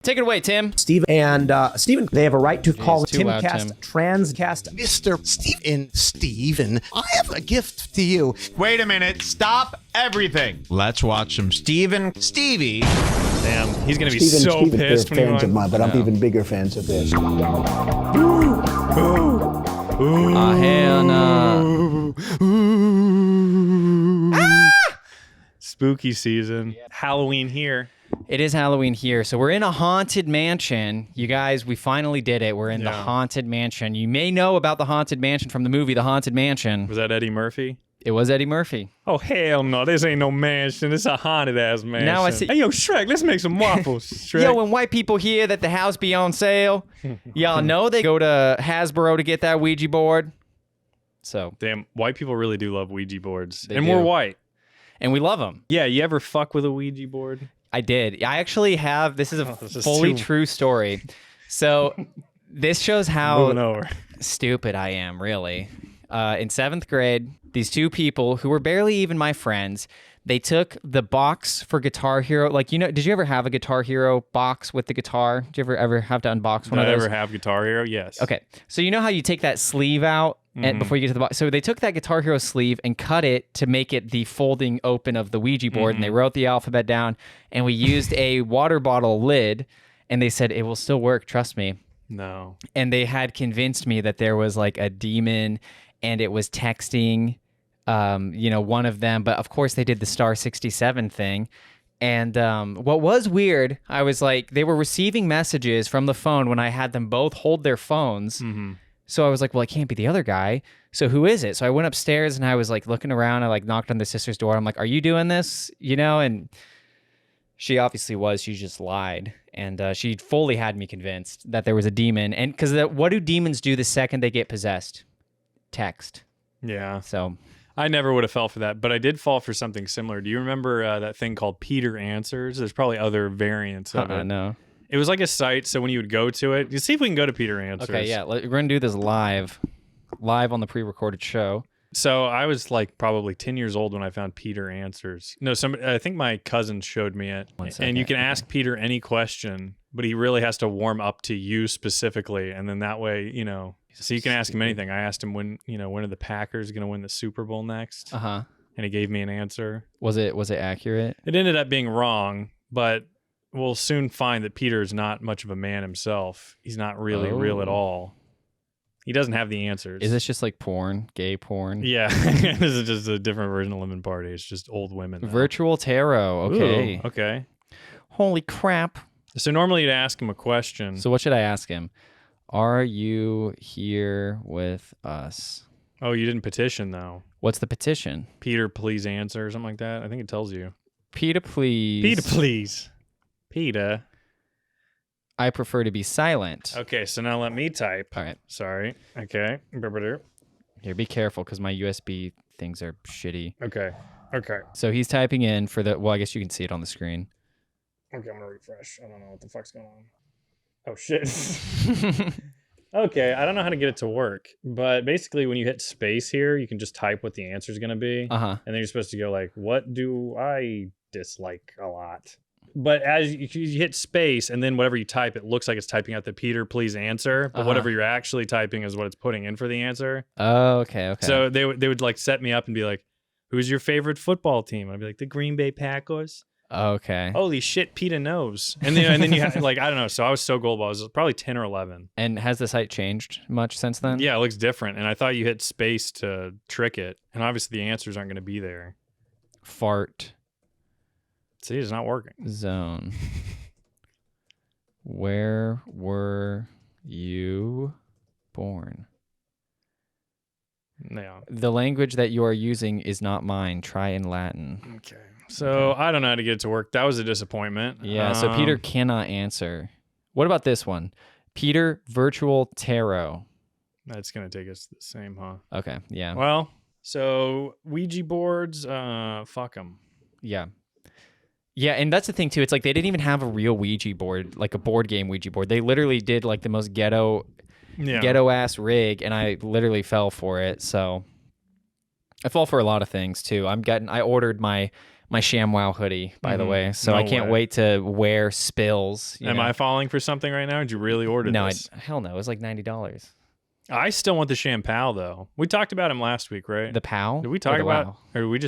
Take it away, Tim. Steve and Steven, they have a right to call too loud, Timcast Tim. Transcast. Mr. Steven, I have a gift to you. Wait a minute. Stop everything. Let's watch some Stevie. Damn, he's gonna be Steven, so pissed they're when fans of mine, but I'm even bigger fans of this. Hell no. Spooky season. Halloween here. It is Halloween here. So we're in a haunted mansion. You guys, we finally did it. We're in the haunted mansion. You may know about the haunted mansion from the movie The Haunted Mansion. Was that Eddie Murphy? It was Eddie Murphy. Oh, hell no. This ain't no mansion. This is a haunted-ass mansion. Now I see- Hey, yo, Shrek, let's make some waffles, Shrek. Yo, when white people hear that the house be on sale, y'all know they go to Hasbro to get that Ouija board. So, Damn, white people really do love Ouija boards. They and do. we're white. and we love them. Yeah, you ever fuck with a Ouija board? I did. I actually have. This is a this is fully too- true story. So, this shows Moving how over. stupid I am, really. In 7th grade, these two people who were barely even my friends, they took the box for Guitar Hero. Like, you know, did you ever have a Guitar Hero box with the guitar? Did you ever have to unbox one Did of I those? ever have Guitar Hero? Yes. Okay, so you know how you take that sleeve out and before you get to the box? So they took that Guitar Hero sleeve and cut it to make it the folding open of the Ouija board, and they wrote the alphabet down, and we used a water bottle lid, and they said, it will still work, trust me. No. And they had convinced me that there was like a demon, and it was texting, one of them, but of course they did the star 67 thing. And what was weird, I was like, they were receiving messages from the phone when I had them both hold their phones. So I was like, well, it can't be the other guy. So who is it? So I went upstairs and I was like looking around. I like knocked on the sister's door. I'm like, are you doing this? You know? And she obviously was. She just lied. And she fully had me convinced that there was a demon. And because what do demons do the second they get possessed? Text. Yeah. So I never would have fell for that, but I did fall for something similar. Do you remember that thing called Peter Answers? There's probably other variants of it. No. It was like a site, so when you would go to it, you see if we can go to Peter Answers. Okay, yeah. We're going to do this live on the pre-recorded show. So I was like probably 10 years old when I found Peter Answers. No, I think my cousin showed me it. And you can ask Peter any question, but he really has to warm up to you specifically. And then that way, so you can ask him anything. I asked him when are the Packers going to win the Super Bowl next? Uh-huh. And he gave me an answer. Was it accurate? It ended up being wrong, but we'll soon find that Peter is not much of a man himself. He's not really real at all. He doesn't have the answers. Is this just like porn, gay porn? Yeah, this is just a different version of Lemon Party. It's just old women now. Virtual tarot. Okay. Ooh, okay. Holy crap. So normally you'd ask him a question. So what should I ask him? Are you here with us? Oh, you didn't petition though. What's the petition? Peter, please answer or something like that. I think it tells you. Peter, please. Peter, please. Peter. I prefer to be silent. Okay, so now let me type. All right. Sorry. Okay. Here, be careful because my USB things are shitty. Okay. So he's typing in for I guess you can see it on the screen. Okay, I'm gonna refresh. I don't know what the fuck's going on. Oh shit. Okay, I don't know how to get it to work, but basically when you hit space here, you can just type what the answer is gonna be. Uh-huh. And then you're supposed to go like, what do I dislike a lot? But as you hit space and then whatever you type, it looks like it's typing out the Peter, please answer. But whatever you're actually typing is what it's putting in for the answer. Oh, okay. So they would like set me up and be like, who's your favorite football team? I'd be like, the Green Bay Packers. Okay. Holy shit, Peter knows. And then you have like, I don't know. So I was so gullible. I was probably 10 or 11. And has the site changed much since then? Yeah, it looks different. And I thought you hit space to trick it. And obviously the answers aren't going to be there. Fart. See, it's not working. Zone. Where were you born? Yeah. The language that you are using is not mine. Try in Latin. Okay. So I don't know how to get it to work. That was a disappointment. Yeah, so Peter cannot answer. What about this one? Peter, virtual tarot. That's going to take us to the same, huh? Okay, yeah. Well, so Ouija boards, fuck them. Yeah. Yeah, and that's the thing, too. It's like they didn't even have a real Ouija board, like a board game Ouija board. They literally did like the most ghetto-ass rig, and I literally fell for it. So I fall for a lot of things, too. I ordered my my Shamwow hoodie, by the way. So No I can't way. wait to wear spills. Am I falling for something right now? Did you really order No, this? hell no. It was like $90. I still want the Shampow though. We talked about him last week, right? The POW? Did we Or talk the about? WOW? Or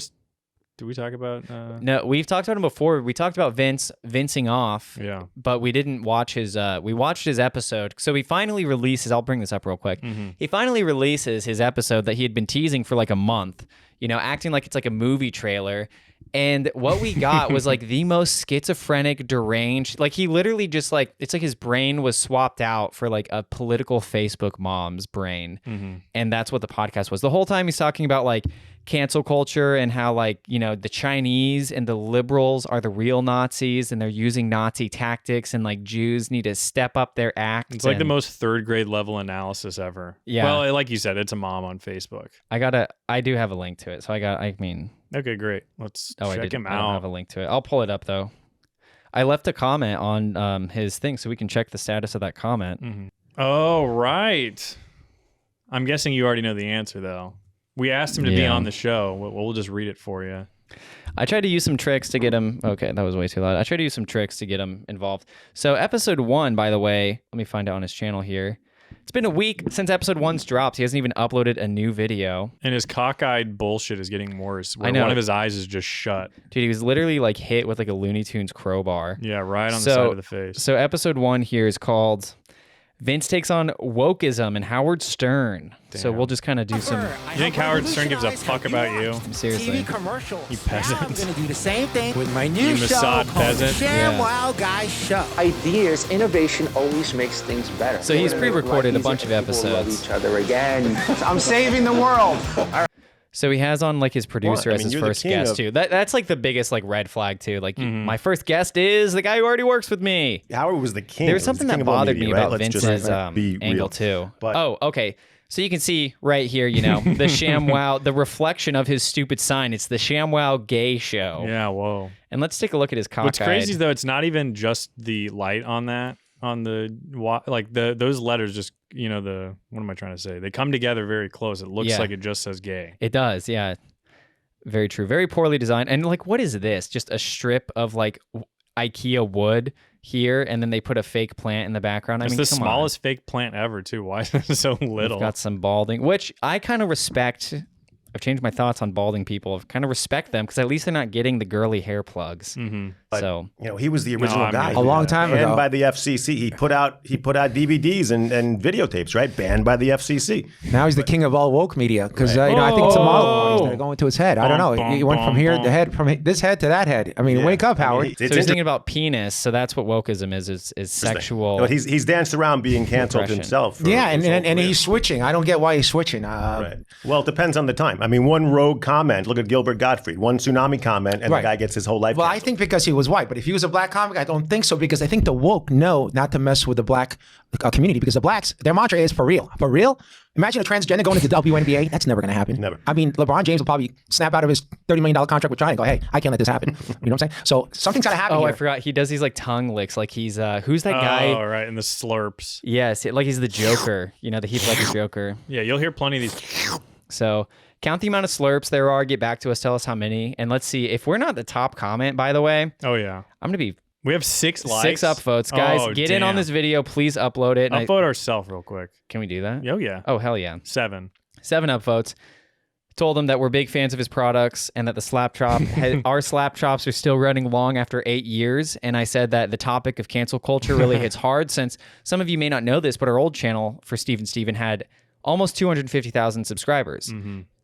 did we talk about? No, we've talked about him before. We talked about Vincing off. Yeah. But we didn't watch his we watched his episode. So he finally releases, I'll bring this up real quick. He finally releases his episode that he had been teasing for like a month, acting like it's like a movie trailer. And what we got was like the most schizophrenic, deranged, like he literally just like, it's like his brain was swapped out for like a political Facebook mom's brain. And that's what the podcast was. The whole time he's talking about like cancel culture and how like, the Chinese and the liberals are the real Nazis and they're using Nazi tactics and like Jews need to step up their act. It's like the most third grade level analysis ever. Yeah. Well, like you said, it's a mom on Facebook. I do have a link to it. So Okay, great. Let's check him I don't have out. a link to it. I'll pull it up though. I left a comment on his thing so we can check the status of that comment. Oh, right. I'm guessing you already know the answer though. We asked him to be Yeah. on the show. We'll just read it for you. I tried to use some tricks to get him. Okay, that was way too loud. I tried to use some tricks to get him involved. So episode 1, by the way, let me find it on his channel here. It's been a week since episode 1's dropped. He hasn't even uploaded a new video. And his cockeyed bullshit is getting worse. Where I know. one of his eyes is just shut. Dude, he was literally like hit with like a Looney Tunes crowbar. Yeah, right on the side of the face. So episode 1 here is called Vince Takes on Wokeism and Howard Stern. So we'll just kind of do some... You think Howard Stern gives a fuck about you? Seriously. commercials. You peasant. Now I'm gonna do the same thing with my new You show Mossad called peasant. Shamwow Guy Show. Ideas, innovation always makes things better. So he's We're gonna make pre-recorded a life bunch of easier for people who love episodes. each other again. I'm saving the world. So he has on like his producer Well, I as mean, his you're the first king guest of- too. That's like the biggest like red flag too. Like my first guest is the guy who already works with me. Howard was the king. There was He something the king that of all bothered media, me right? about Let's just Vince's be angle real. too. But Oh, okay. So you can see right here, the Shamwow, the reflection of his stupid sign. It's the Shamwow Gay Show. Yeah, whoa. And let's take a look at his cockeyed. What's crazy though, it's not even just the light on that, on the those letters. Just what am I trying to say? They come together very close. It looks Yeah. like it just says gay. It does, yeah. Very true. Very poorly designed. And like, what is this? Just a strip of like IKEA wood here, and then they put a fake plant in the background. It's I mean, the come on. smallest fake plant ever too. Why is it so little? We've got some balding, which I kind of respect. I've changed my thoughts on balding people. I kind of respect them because at least they're not getting the girly hair plugs. So he was the original I mean- guy. A long time banned ago. by the FCC. He put out DVDs and videotapes, right? Banned by the FCC. Now he's the king of all woke media because I think it's a model one. He's going to his head. I don't know. Bum, He went bum, from here bum. to head, from this head to that head. I mean, Yeah. wake up, I mean, Howard. it's so he's inter- thinking about penis. So that's what wokeism is sexual. But he's danced around being canceled Repression. himself. for Yeah, his whole and career. he's switching. I don't get why he's switching. Right. Well, it depends on the time. I mean, one rogue comment. Look at Gilbert Gottfried. One tsunami comment, and Right. the guy gets his whole life. Well, I canceled. think because he was white, but if he was a black comic, I don't think so because I think the woke know not to mess with the black community because the blacks, their mantra is for real. For real? Imagine a transgender going into the WNBA. That's never going to happen. Never. I mean, LeBron James will probably snap out of his $30 million contract with China and go, hey, I can't let this happen. You know what I'm saying? So something's got to happen Oh, here. I forgot. He does these like tongue licks. Like he's who's that guy? Oh, right, and the slurps. Yes, like he's the Joker. The Heath Ledger Joker. Yeah, you'll hear plenty of these. So count the amount of slurps there are. Get back to us. Tell us how many. And let's see if we're not the top comment. By the way, Oh yeah, I'm gonna be we have 6 likes. 6 upvotes, guys. Oh, get in on damn. this video. Please upload it. And Upvote ourselves real quick. can we do that? Oh yeah. Oh hell yeah. 7. 7 upvotes. Told him that we're big fans of his products and that the slap chop, our slap chops are still running long after 8 years. And I said that the topic of cancel culture really hits hard since some of you may not know this, but our old channel for Steven had almost 250,000 subscribers.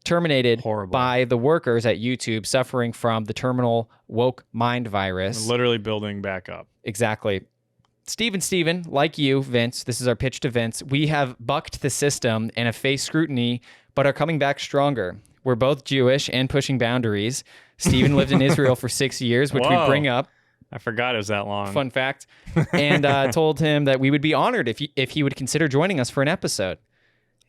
Terminated Horrible. by the workers at YouTube suffering from the terminal woke mind virus. Literally building back up. Exactly. Steven, like you, Vince, this is our pitch to Vince. We have bucked the system and have faced scrutiny, but are coming back stronger. We're both Jewish and pushing boundaries. Steven lived in Israel for 6 years, which we Whoa. bring up. I forgot it was that long. Fun fact. And told him that we would be honored if he would consider joining us for an episode.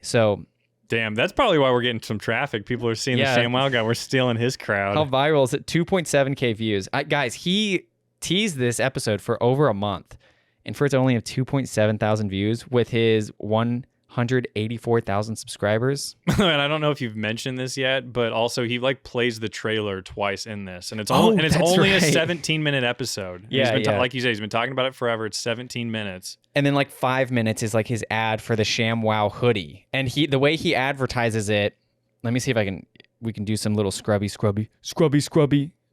So Damn, that's probably why we're getting some traffic. People are seeing Yeah. the Shamwow guy. We're stealing his crowd. how viral is it? 2.7K views. Guys, he teased this episode for over a month. And for it to only have 2.7 thousand views with his 1 184,000 subscribers. And I don't know if you've mentioned this yet, but also he like plays the trailer twice in this, and it's only that's only right. a 17-minute episode. And Yeah, he's been yeah. like you said, he's been talking about it forever. It's 17 minutes. And then like 5 minutes is like his ad for the Shamwow hoodie. And the way he advertises it, let me see if we can do some little scrubby. Which,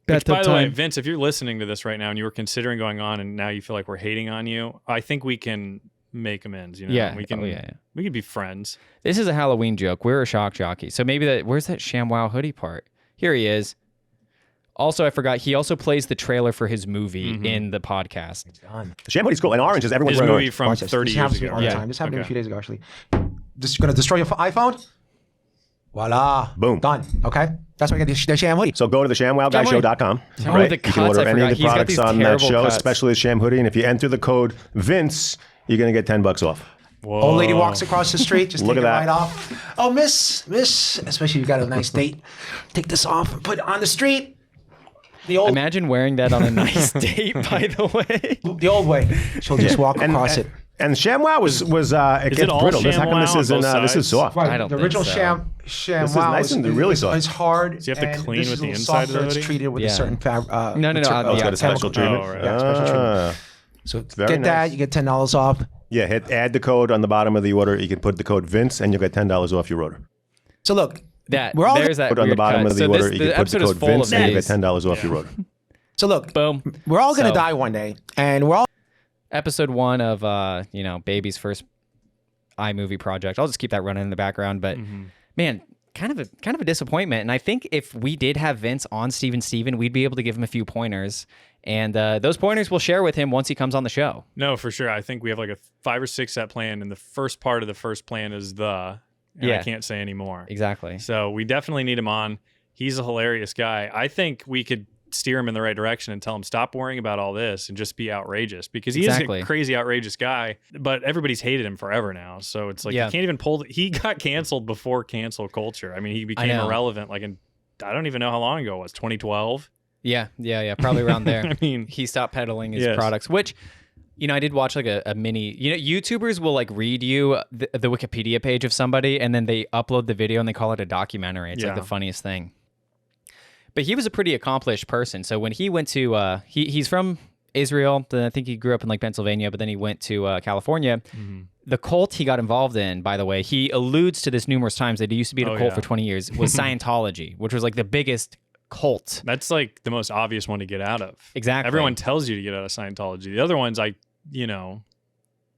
Bathtub by the way, time. Vince, if you're listening to this right now and you were considering going on, and now you feel like we're hating on you, I think we can make amends. You know, Yeah. we can. Oh, yeah. We could be friends. This is a Halloween joke. We're a shock jockey. So maybe where's that Shamwow hoodie part? Here he is. Also, I forgot, he also plays the trailer for his movie in the podcast. The Sham hoodie's cool. And orange is everyone's His wearing movie orange. from Watch this. 30 This years happens to me ago. all the Yeah. time. This happened to me a Okay. few days ago, actually. Just gonna destroy your iPhone. Voila. Boom. Done. Okay. That's why I get the Sham hoodie. So go to the ShamWowGuyShow.com. Oh, Right? the You can cuts, order I any of forgot. the He's got products these on that terrible show, cuts. especially the Sham hoodie. And if you enter the code Vince, you're going to get $10 off. Whoa. Old lady walks across the street, just Look take it at that. right off. Oh, miss, especially if you got a nice date. Take this off and put it on the street. The old, Imagine wearing that on a nice date, by the way. the old way. She'll just walk across it. And Shamwow it gets all brittle. How come ShamWow this on isn't? both This is sides? soft. Right. I don't the think original so. Shamwow This is nice and really soft. It's hard. So you have to and clean this with is a the little inside of the softer. It's hoodie? treated with Yeah. a certain No, material. Oh, it's got a chemical. special treatment. Oh, right. Yeah, special treatment. So very get that. nice. You get $10 off. Yeah, add the code on the bottom of the order. You can put the code Vince, and you'll get $10 off your order. So look, That We're all there's that Put on the weird bottom cut. of the So order. this, You the can put the episode is code full Vince, of and you get these. $10 off your order. Boom. we're all gonna So- die one day, and we're all. Episode 1 of Baby's first iMovie project. I'll just keep that running in the background. But man, kind of a disappointment. And I think if we did have Vince on Steven, we'd be able to give him a few pointers. And those pointers we'll share with him once he comes on the show. No, for sure. I think we have like a 5 or 6 set plan, and the first part of the first plan is and Yeah. I can't say any more. Exactly. So we definitely need him on. He's a hilarious guy. I think we could steer him in the right direction and tell him stop worrying about all this and just be outrageous, because he Exactly. is a crazy, outrageous guy, but everybody's hated him forever now. So it's like Yeah. you can't even pull. He got canceled before cancel culture. I mean, he became know. irrelevant like I don't even know how long ago it was, 2012. Yeah. Probably around there. I mean, he stopped peddling his Yes. products, which, I did watch like a mini, YouTubers will like read you the Wikipedia page of somebody, and then they upload the video and they call it a documentary. It's like Yeah. the funniest thing. But he was a pretty accomplished person. So when he went to, he's from Israel. I think he grew up in like Pennsylvania, but then he went to California. The cult he got involved in, by the way, he alludes to this numerous times that he used to be in a Oh, cult yeah. for 20 years, was Scientology, which was like the biggest cult. that's like the most obvious one to get out of. Exactly. Everyone tells you to get out of Scientology. The other ones,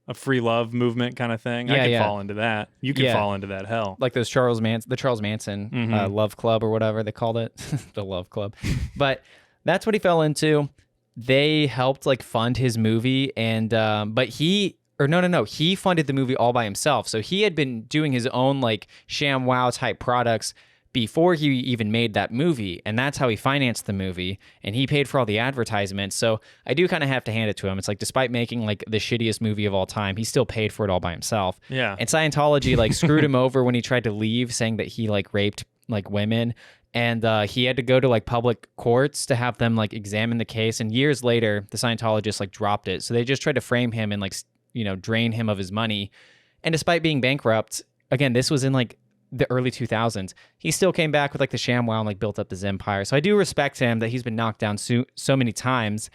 a free love movement kind of thing. I Yeah, could yeah. fall into that. You can Yeah. fall into that hell. Like those Charles Manson Love Club or whatever they called it, the Love Club. But that's what he fell into. They helped like fund his movie, and but he funded the movie all by himself. So he had been doing his own like ShamWow type products before he even made that movie, and that's how he financed the movie, and he paid for all the advertisements. So I do kind of have to hand it to him. It's like, despite making like the shittiest movie of all time, he still paid for it all by himself. Yeah. And Scientology like screwed him over when he tried to leave, saying that he like raped like women, and he had to go to like public courts to have them like examine the case. And years later, the Scientologists like dropped it. So they just tried to frame him and like drain him of his money. And despite being bankrupt, again, this was in like the early 2000s, he still came back with like the ShamWow and like built up his empire. So I do respect him that he's been knocked down so many times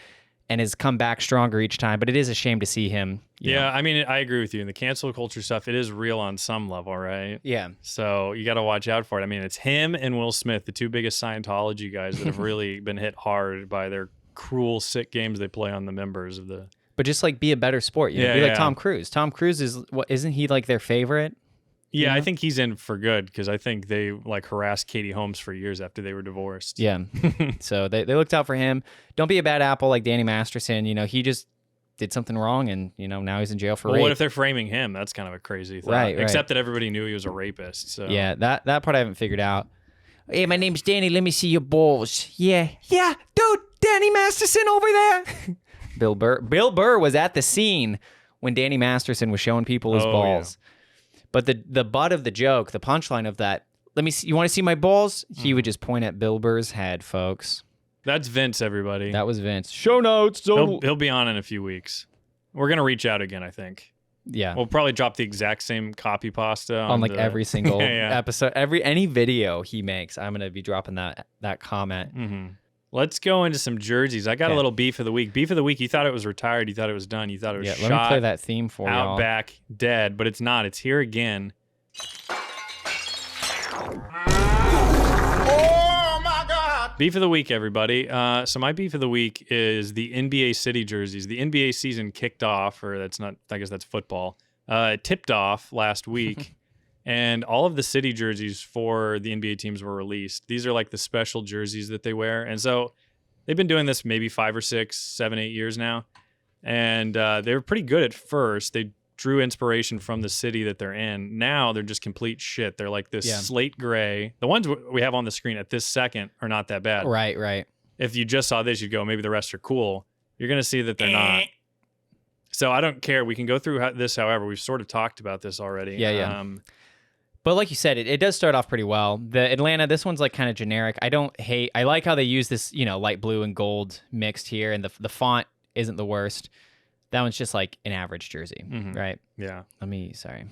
and has come back stronger each time. But it is a shame to see him. you know. I mean, I agree with you. And the cancel culture stuff, it is real on some level, right? Yeah. So you got to watch out for it. I mean, it's him and Will Smith, the two biggest Scientology guys that have really been hit hard by their cruel, sick games they play on the members of the. But just like be a better sport. Be like Tom Cruise. Tom Cruise isn't he like their favorite? Yeah, I think he's in for good, because I think they like harassed Katie Holmes for years after they were divorced. Yeah. So they looked out for him. Don't be a bad apple like Danny Masterson. He just did something wrong, and now he's in jail for Well, rape. what if they're framing him? That's kind of a crazy thought. Right. Except that everybody knew he was a rapist. So Yeah, that part I haven't figured out. Hey, my name's Danny. Let me see your balls. Yeah, dude, Danny Masterson over there. Bill Burr was at the scene when Danny Masterson was showing people his balls. But the butt of the joke, the punchline of that, let me see, you want to see my balls? He would just point at Bill Burr's head, folks. That's Vince, everybody. That was Vince. Show notes. He'll be on in a few weeks. We're gonna reach out again, I think. Yeah. We'll probably drop the exact same copy pasta on like every single Yeah. episode, any video he makes, I'm gonna be dropping that comment. Mm-hmm. Let's go into some jerseys. I got a Okay. little beef of the week. Beef of the week. You thought it was retired. You thought it was done. You thought it was Yeah, shot. let me play that theme for out y'all. back, dead, but it's not. It's here again. Oh my God! Beef of the week, everybody. So my beef of the week is the NBA City jerseys. The NBA season kicked off, or that's not. I guess that's football. It tipped off last week, and all of the City jerseys for the NBA teams were released. These are like the special jerseys that they wear, and so they've been doing this maybe 5 or 6, 7, 8 years now, and they were pretty good at first. They drew inspiration from the city that they're in. Now they're just complete shit. They're like this slate gray. The ones we have on the screen at this second are not that bad. Right. If you just saw this, you'd go, maybe the rest are cool. You're going to see that they're not. So I don't care. We can go through this however. We've sort of talked about this already. Yeah. But like you said, it does start off pretty well. The Atlanta, this one's like kind of generic. I like how they use this, light blue and gold mixed here, and the font isn't the worst. That one's just like an average jersey, right? Yeah. Sorry.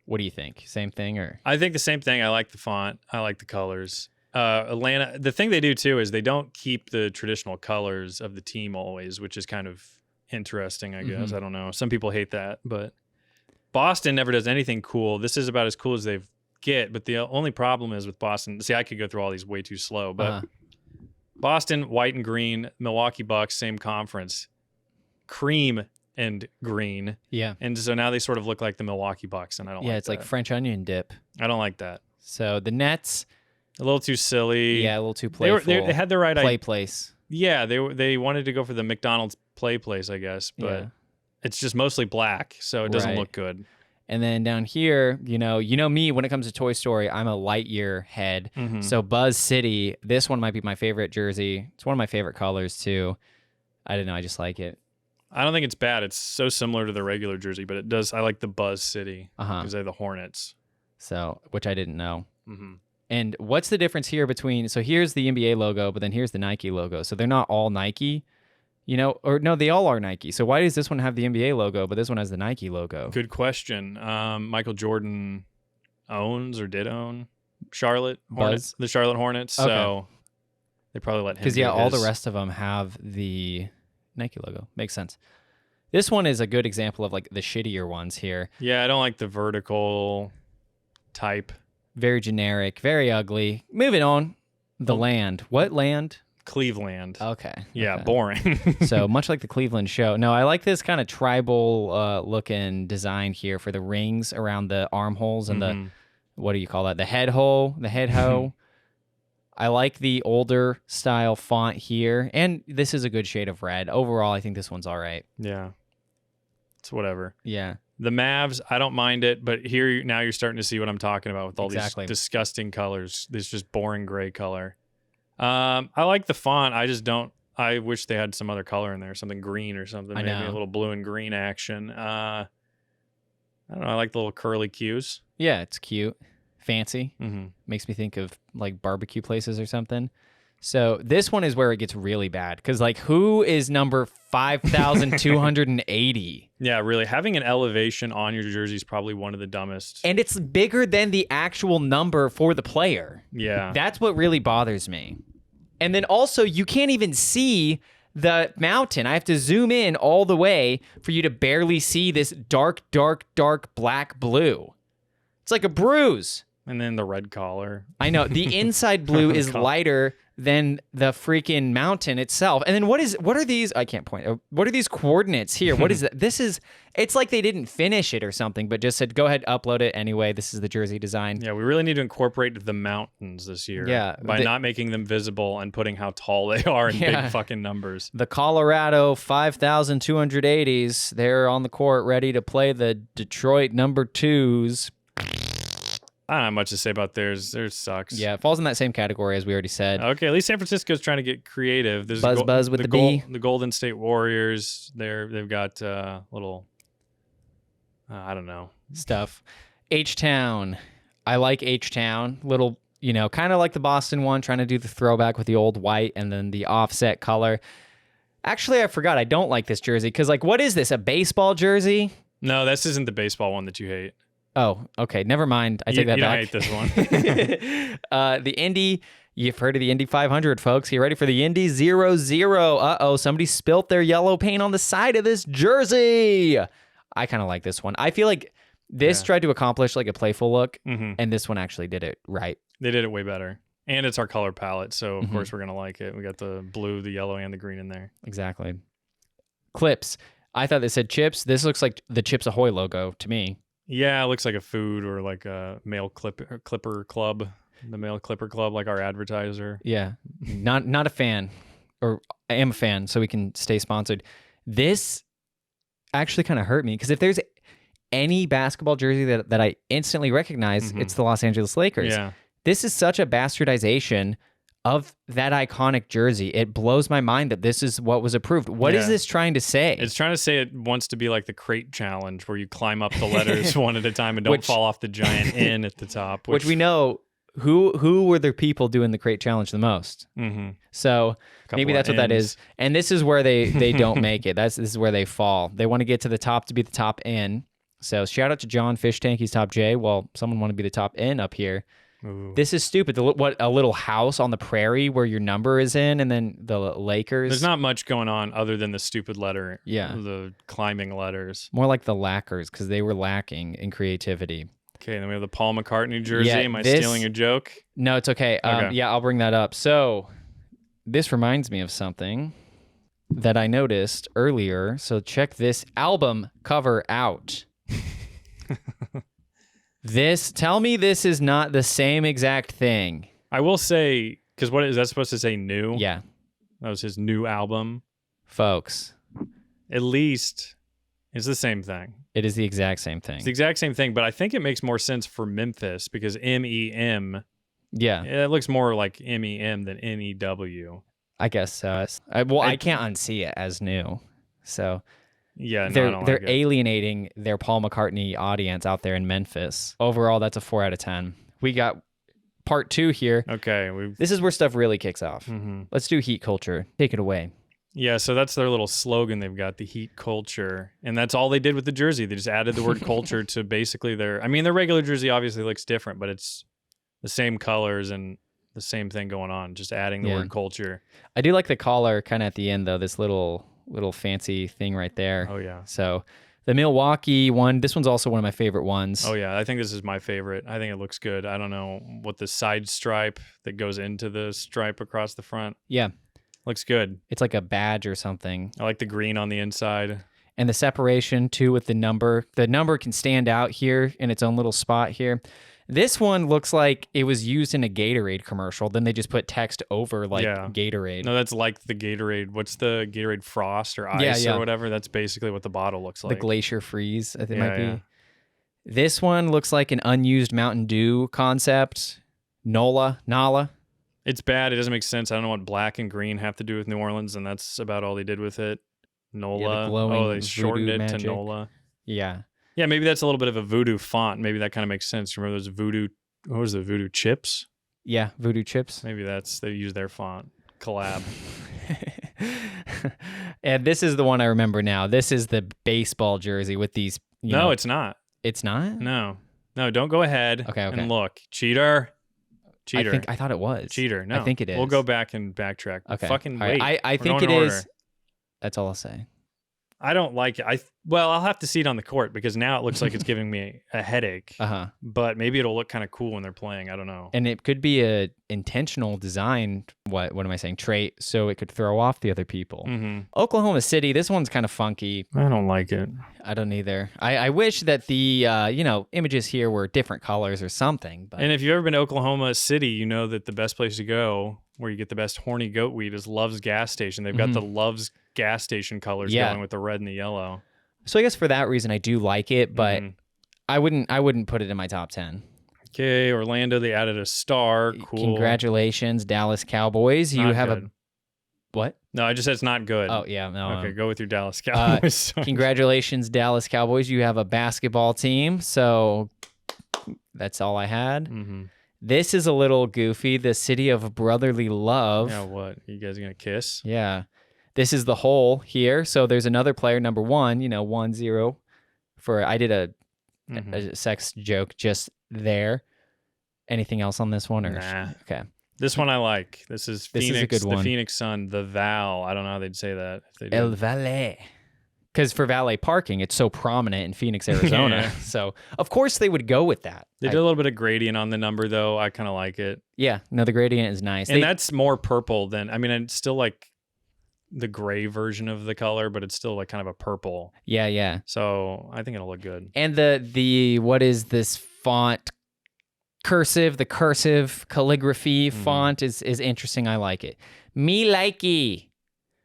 What do you think? Same thing or? I think the same thing. I like the font. I like the colors. Atlanta, the thing they do too is they don't keep the traditional colors of the team always, which is kind of interesting, I guess. I don't know. Some people hate that, but Boston never does anything cool. This is about as cool as they get, but the only problem is with Boston. See, I could go through all these way too slow, but Boston, white and green, Milwaukee Bucks, same conference. Cream and green. Yeah. And so now they sort of look like the Milwaukee Bucks, and I don't like that. Yeah, it's like French onion dip. I don't like that. So the Nets, a little too silly. Yeah, a little too playful. They had the right idea. Place. Yeah, they wanted to go for the McDonald's play place, I guess, but it's just mostly black, so it doesn't look good. And then down here, you know me, when it comes to Toy Story, I'm a Lightyear head. So Buzz City, this one might be my favorite jersey. It's one of my favorite colors too. I don't know, I just like it. I don't think it's bad. It's so similar to the regular jersey, but I like the Buzz City because they're the Hornets. So, which I didn't know. And what's the difference here between, so here's the NBA logo, but then here's the Nike logo. So they're not all Nike, or no, they all are Nike. So why does this one have the NBA logo, but this one has the Nike logo? Good question. Michael Jordan owns or did own Charlotte Hornets, the Charlotte Hornets. So they probably let him because all the rest of them have the Nike logo. Makes sense. This one is a good example of like the shittier ones here. Yeah, I don't like the vertical type. Very generic, very ugly. Moving on. The land. What land? Cleveland. Okay. Yeah, boring. So much like the Cleveland show. No, I like this kind of tribal looking design here for the rings around the armholes and the, what do you call that? The head hole, the head hoe. I like the older style font here, and this is a good shade of red. Overall, I think this one's all right. Yeah. It's whatever. Yeah. The Mavs, I don't mind it, but here now you're starting to see what I'm talking about with all these disgusting colors. This just boring gray color. I like the font. I just don't. I wish they had some other color in there, something green or something. Maybe a little blue and green action. I don't know. I like the little curly cues. Yeah, it's cute. Fancy. Makes me think of like barbecue places or something. So this one is where it gets really bad because like who is number 5,280? Yeah, really. Having an elevation on your jersey is probably one of the dumbest. And it's bigger than the actual number for the player. Yeah. That's what really bothers me. And then also you can't even see the mountain. I have to zoom in all the way for you to barely see this dark, dark, dark black blue. It's like a bruise. And then the red collar. I know. The inside blue is lighter than the freaking mountain itself. And then what are these? I can't point. What are these coordinates here? What is that? It's like they didn't finish it or something, but just said, go ahead, upload it anyway. This is the jersey design. Yeah, we really need to incorporate the mountains this year. Yeah. By not making them visible and putting how tall they are in big fucking numbers. The Colorado 5,280s, they're on the court ready to play the Detroit number 2s. I don't have much to say about theirs. Theirs sucks. Yeah, it falls in that same category as we already said. Okay, at least San Francisco's trying to get creative. There's Buzz with the B. The Golden State Warriors. They've got little, I don't know, stuff. H-Town. I like H-Town. Little, kind of like the Boston one, trying to do the throwback with the old white and then the offset color. Actually, I forgot. I don't like this jersey because, like, what is this? A baseball jersey? No, this isn't the baseball one that you hate. Oh, okay. Never mind. I take that you back. don't hate this one. The Indy, you've heard of the Indy 500, folks. Get ready for the Indy 0-0. Uh-oh, somebody spilt their yellow paint on the side of this jersey. I kind of like this one. I feel like this tried to accomplish like a playful look, and this one actually did it right. They did it way better. And it's our color palette, so of course we're going to like it. We got the blue, the yellow, and the green in there. Exactly. Clips. I thought they said chips. This looks like the Chips Ahoy logo to me. Yeah, it looks like a food or like a male clipper club. The male clipper club, like our advertiser. Yeah. Not a fan. Or I am a fan, so we can stay sponsored. This actually kind of hurt me, because if there's any basketball jersey that I instantly recognize, it's the Los Angeles Lakers. Yeah. This is such a bastardization of that iconic jersey. It blows my mind that this is what was approved. What is this trying to say? It's trying to say it wants to be like the crate challenge, where you climb up the letters one at a time and don't fall off the giant N at the top. Which we know, who were the people doing the crate challenge the most? So maybe that's what that is. And this is where they don't make it. This is where they fall. They want to get to the top to be the top N. So shout out to John Fish Tank. He's top J. Well, someone want to be the top N up here. Ooh. This is stupid. What, a little house on the prairie where your number is in, and then the Lakers. There's not much going on other than the stupid letter. Yeah. The climbing letters. More like the Lackers, because they were lacking in creativity. Okay, then we have the Paul McCartney jersey. Yeah, Am I stealing a joke? No, it's okay. Yeah, I'll bring that up. So this reminds me of something that I noticed earlier. So check this album cover out. Tell me this is not the same exact thing. I will say, because what is that supposed to say, new? Yeah. That was his new album. Folks. At least it's the same thing. It is the exact same thing. It's the exact same thing, but I think it makes more sense for Memphis, because MEM. Yeah. It looks more like MEM than NEW. I guess so. I can't unsee it as new. So... Yeah, they're alienating their Paul McCartney audience out there in Memphis. Overall, that's a 4 out of 10. We got part 2 here. Okay. This is where stuff really kicks off. Let's do heat culture. Take it away. Yeah, so that's their little slogan they've got, the heat culture. And that's all they did with the jersey. They just added the word culture to basically their regular jersey obviously looks different, but it's the same colors and the same thing going on, just adding the word culture. I do like the collar kind of at the end, though, this little fancy thing right there. Oh, yeah. So the Milwaukee one, this one's also one of my favorite ones. Oh, yeah. I think this is my favorite. I think it looks good. I don't know what the side stripe that goes into the stripe across the front. Yeah. Looks good. It's like a badge or something. I like the green on the inside. And the separation, too, with the number. The number can stand out here in its own little spot here. This one looks like it was used in a Gatorade commercial. Then they just put text over Gatorade. No, that's like the Gatorade. What's the Gatorade Frost or Ice or whatever? That's basically what the bottle looks like. The Glacier Freeze, I think it might be. Yeah. This one looks like an unused Mountain Dew concept. Nala. It's bad. It doesn't make sense. I don't know what black and green have to do with New Orleans, and that's about all they did with it. Nola. The they shortened it magic. to Nola. Yeah. Yeah, maybe that's a little bit of a voodoo font. Maybe that kind of makes sense. Remember those voodoo, what was the voodoo chips? Yeah, voodoo chips. Maybe they use their font. Collab. And this is the one I remember now. This is the baseball jersey with these. No, it's not. It's not? No, don't go ahead and look. Cheater. I thought it was. Cheater. No. I think it is. We'll go back and backtrack. Okay. Fucking wait. Right. I think it is. That's all I'll say. I don't like it. I'll have to see it on the court, because now it looks like it's giving me a headache. But maybe it'll look kind of cool when they're playing. I don't know. And it could be a intentional design. What am I saying? Trait, so it could throw off the other people. Oklahoma City. This one's kind of funky. I don't like it. I don't either. I wish that the images here were different colors or something. But. And if you've ever been to Oklahoma City, you know that the best place to go, where you get the best horny goat weed, is Love's gas station. They've got the Love's gas station colors going with the red and the yellow. So I guess for that reason I do like it, but I wouldn't put it in my top 10. Okay, Orlando, they added a star. Cool. Congratulations, Dallas Cowboys. You have a what? No, I just said it's not good. Oh yeah, no. Okay, go with your Dallas Cowboys. Congratulations, Dallas Cowboys. You have a basketball team. So that's all I had. This is a little goofy. The city of brotherly love. Yeah, what? You guys gonna kiss? Yeah. This is the hole here. So there's another player, number 1, 1-0 I did a sex joke just there. Anything else on this one? Or Nah. Okay. This one I like. This is Phoenix, a good the one. Phoenix Sun, the Val. I don't know how they'd say that. If they did. El Valet. Because for valet parking, it's so prominent in Phoenix, Arizona. Yeah. So, of course, they would go with that. They did a little bit of gradient on the number, though. I kind of like it. Yeah. No, the gradient is nice. And that's more purple than, I mean, it's still like the gray version of the color, but it's still like kind of a purple. Yeah, yeah. So I think it'll look good. And the what is this font? The cursive calligraphy font is interesting. I like it. Me likey.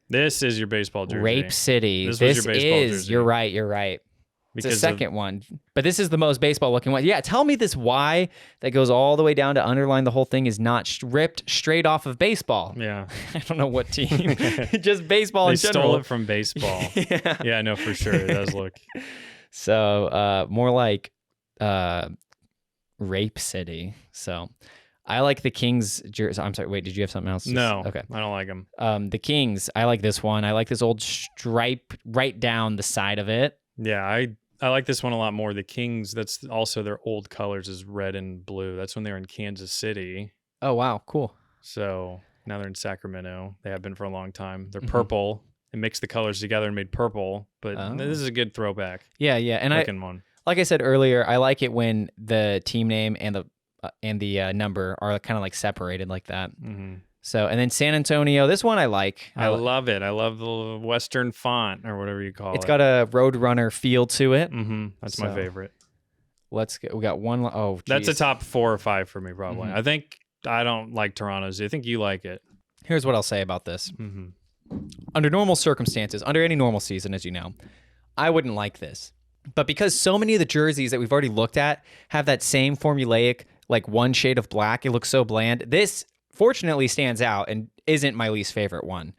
This is your baseball jersey. Rape City. This was your baseball jersey. You're right. You're right. It's the Because second one. But this is the most baseball looking one. Yeah, tell me this Y that goes all the way down to underline the whole thing is not ripped straight off of baseball. Yeah. I don't know what team. Just baseball They in general. stole it from baseball. Yeah, no, for sure. It does look. So more like Rape City. So I like the Kings jersey. I'm sorry. Wait, did you have something else? No. Okay. I don't like them. The Kings. I like this one. I like this old stripe right down the side of it. Yeah, I like this one a lot more. The Kings, that's also their old colors is red and blue. That's when they were in Kansas City. Oh, wow. Cool. So now they're in Sacramento. They have been for a long time. They're purple. It mixed the colors together and made purple. But this is a good throwback. Yeah, yeah. And one. Like I said earlier, I like it when the team name and the number are kind of like separated like that. Mm-hmm. So, and then San Antonio, this one I like. I love it. I love the Western font or whatever you call it. It's got a Roadrunner feel to it. Mm-hmm. That's my favorite. Let's get. We got one. Oh, geez. That's a top 4 or 5 for me, probably. I think I don't like Toronto's. I think you like it. Here's what I'll say about this. Under normal circumstances, under any normal season, as you know, I wouldn't like this. But because so many of the jerseys that we've already looked at have that same formulaic, like one shade of black, it looks so bland. This fortunately stands out and isn't my least favorite one.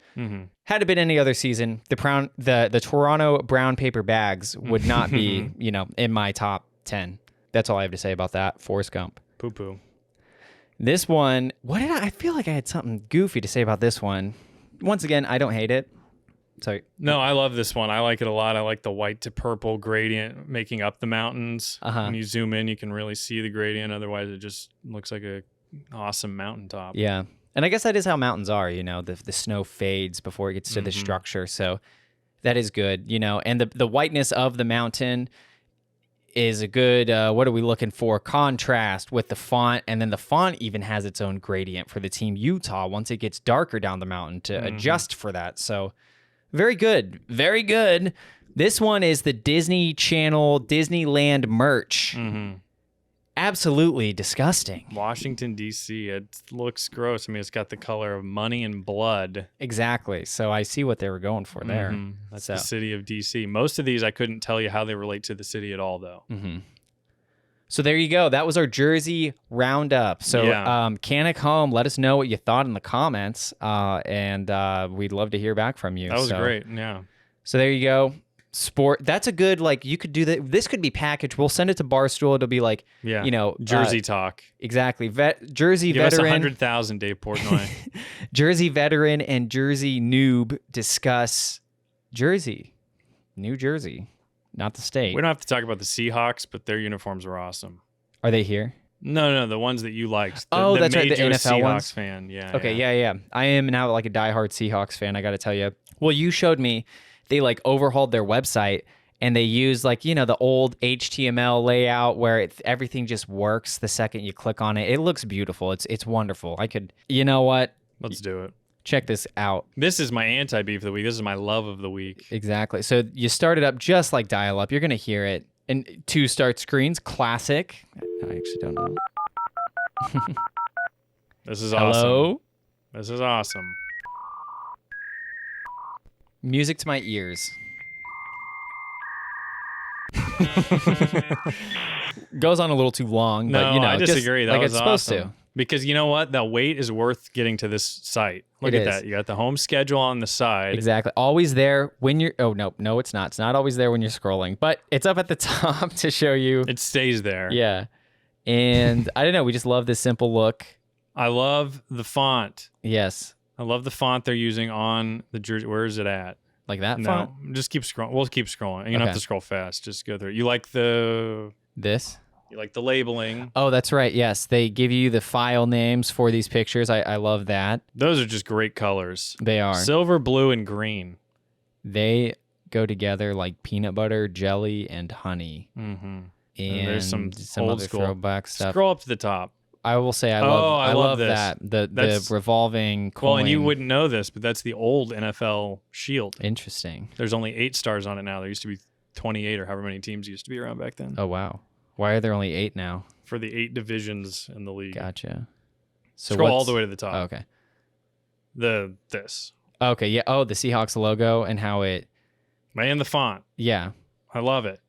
Had it been any other season, the Toronto brown paper bags would not be, in my top 10. That's all I have to say about that. Forrest Gump. Poo-poo. This one, I feel like I had something goofy to say about this one. Once again, I don't hate it. Sorry. No, I love this one. I like it a lot. I like the white to purple gradient making up the mountains. When you zoom in, you can really see the gradient. Otherwise, it just looks like a awesome mountaintop. Yeah. And I guess that is how mountains are, the snow fades before it gets to the structure. So that is good, and the whiteness of the mountain is a good, what are we looking for? Contrast with the font. And then the font even has its own gradient for the team Utah once it gets darker down the mountain to adjust for that. So very good. Very good. This one is the Disney Channel Disneyland merch. Absolutely disgusting. Washington, D.C. It looks gross. I mean, it's got the color of money and blood. Exactly. So I see what they were going for there. That's the city of D.C. Most of these, I couldn't tell you how they relate to the city at all, though. So there you go. That was our jersey roundup. So Canic Home, let us know what you thought in the comments, and we'd love to hear back from you. That was great. Yeah. So there you go. Sport. That's a good, you could do that. This could be packaged. We'll send it to Barstool. It'll be like, Jersey talk. Exactly. Jersey Give veteran. us 100,000, Dave Portnoy. Jersey veteran and Jersey noob discuss Jersey. New Jersey. Not the state. We don't have to talk about the Seahawks, but their uniforms are awesome. Are they here? No, the ones that you liked. That's right, the made you a NFL Seahawks ones? fan. Yeah. Okay, yeah. I am now like a diehard Seahawks fan, I got to tell you. Well, you showed me they overhauled their website and they use the old HTML layout where everything just works the second you click on it. It looks beautiful. It's wonderful. You know what? Let's do it. Check this out. This is my anti-beef of the week. This is my love of the week. Exactly. So you start it up just like dial-up. You're going to hear it. And 2 start screens, classic. I actually don't know. This is awesome. Hello? This is awesome. Music to my ears. Goes on a little too long, but I disagree. That was it's awesome. supposed to. Because you know what? The wait is worth getting to this site. Look at that. You got the home schedule on the side. Exactly. Always there when you're... Oh, no, it's not. It's not always there when you're scrolling, but it's up at the top to show you. It stays there. Yeah. And I don't know. We just love this simple look. I love the font. Yes. I love the font they're using on the jersey. Where is it at? Like that No, font? just keep scrolling. We'll keep scrolling. You don't have Okay. to scroll fast. Just go through. You like the labeling. Oh, that's right. Yes, they give you the file names for these pictures. I love that. Those are just great colors. They are. Silver, blue, and green. They go together like peanut butter, jelly, and honey. Mm-hmm. And there's some old other school throwback stuff. Scroll up to the top. I will say I I love this. that. The revolving coin. Well, and you wouldn't know this, but that's the old NFL shield. Interesting. There's only 8 stars on it now. There used to be 28 or however many teams used to be around back then. Oh, wow. Why are there only 8 now? For the 8 divisions in the league. Gotcha. So Scroll all what's- the way to the top. Oh, okay. This. Okay, yeah. Oh, the Seahawks logo and how it... And the font. Yeah. I love it.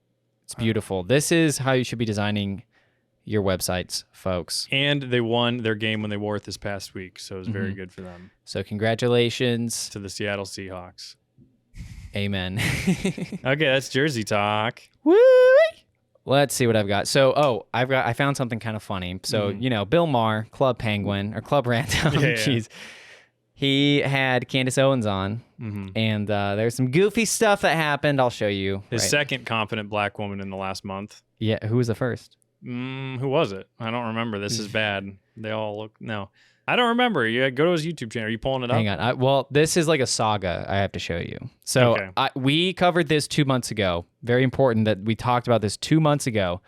It's beautiful. This is how you should be designing your websites, folks. And they won their game when they wore it this past week, so it was very good for them. So congratulations. To the Seattle Seahawks. Amen. Okay, that's Jersey talk. Woo! Let's see what I've got. So, I found something kind of funny. So, Bill Maher, Club Penguin, or Club Random, jeez. He had Candace Owens on, and there's some goofy stuff that happened. I'll show you. His second confident black woman in the last month. Yeah, who was the first? Who was it? I don't remember. This is bad. They all look... No. I don't remember. You go to his YouTube channel. Are you pulling it up? Hang on. Well, this is like a saga I have to show you. So we covered this 2 months ago. Very important that we talked about this 2 months ago.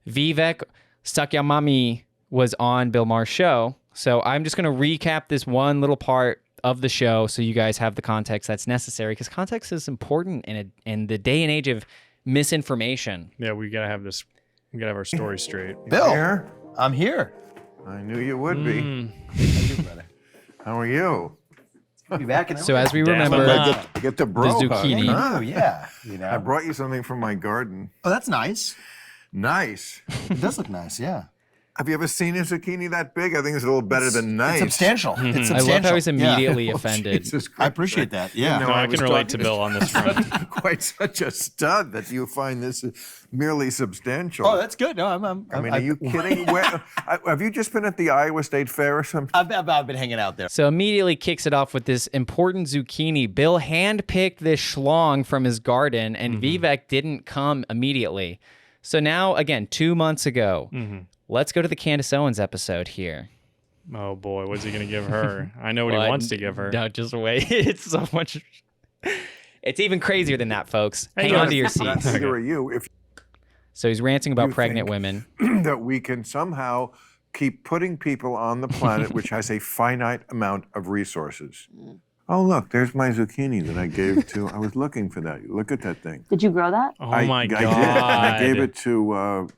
Vivek Sakyamami was on Bill Maher's show. So I'm just going to recap this one little part of the show so you guys have the context that's necessary, because context is important in the day and age of misinformation. Yeah, we got to have this. We got to have our story straight. Bill, I'm here. I knew you would be. How are you? Be back in So as we remember, get the bro the zucchini. Oh, yeah. You know. I brought you something from my garden. Oh, that's nice. Nice. It does look nice, yeah. Have you ever seen a zucchini that big? I think it's a little better than nice. It's substantial. It's I substantial. love how he's immediately Oh, offended. Jesus I Christ. appreciate that. Yeah. No, No, I was can relate talking to Bill on this front. Quite such a stud that you find this merely substantial. Oh, that's good. No, I mean, are you kidding? Where, have you just been at the Iowa State Fair or something? I've been hanging out there. So immediately kicks it off with this important zucchini. Bill handpicked this schlong from his garden, and Vivek didn't come immediately. So now, again, 2 months ago, let's go to the Candace Owens episode here. Oh boy, what's he gonna give her? I know what he wants to give her. No, just wait. It's so much. It's even crazier than that, folks. Hang Hang on. on to your seats. Neither are you. If So he's ranting about You pregnant think- women. that we can somehow keep putting people on the planet which has a finite amount of resources. Oh, look, there's my zucchini that I gave to. I was looking for that. Look at that thing. Did you grow that? Oh I my did. god! And I gave it to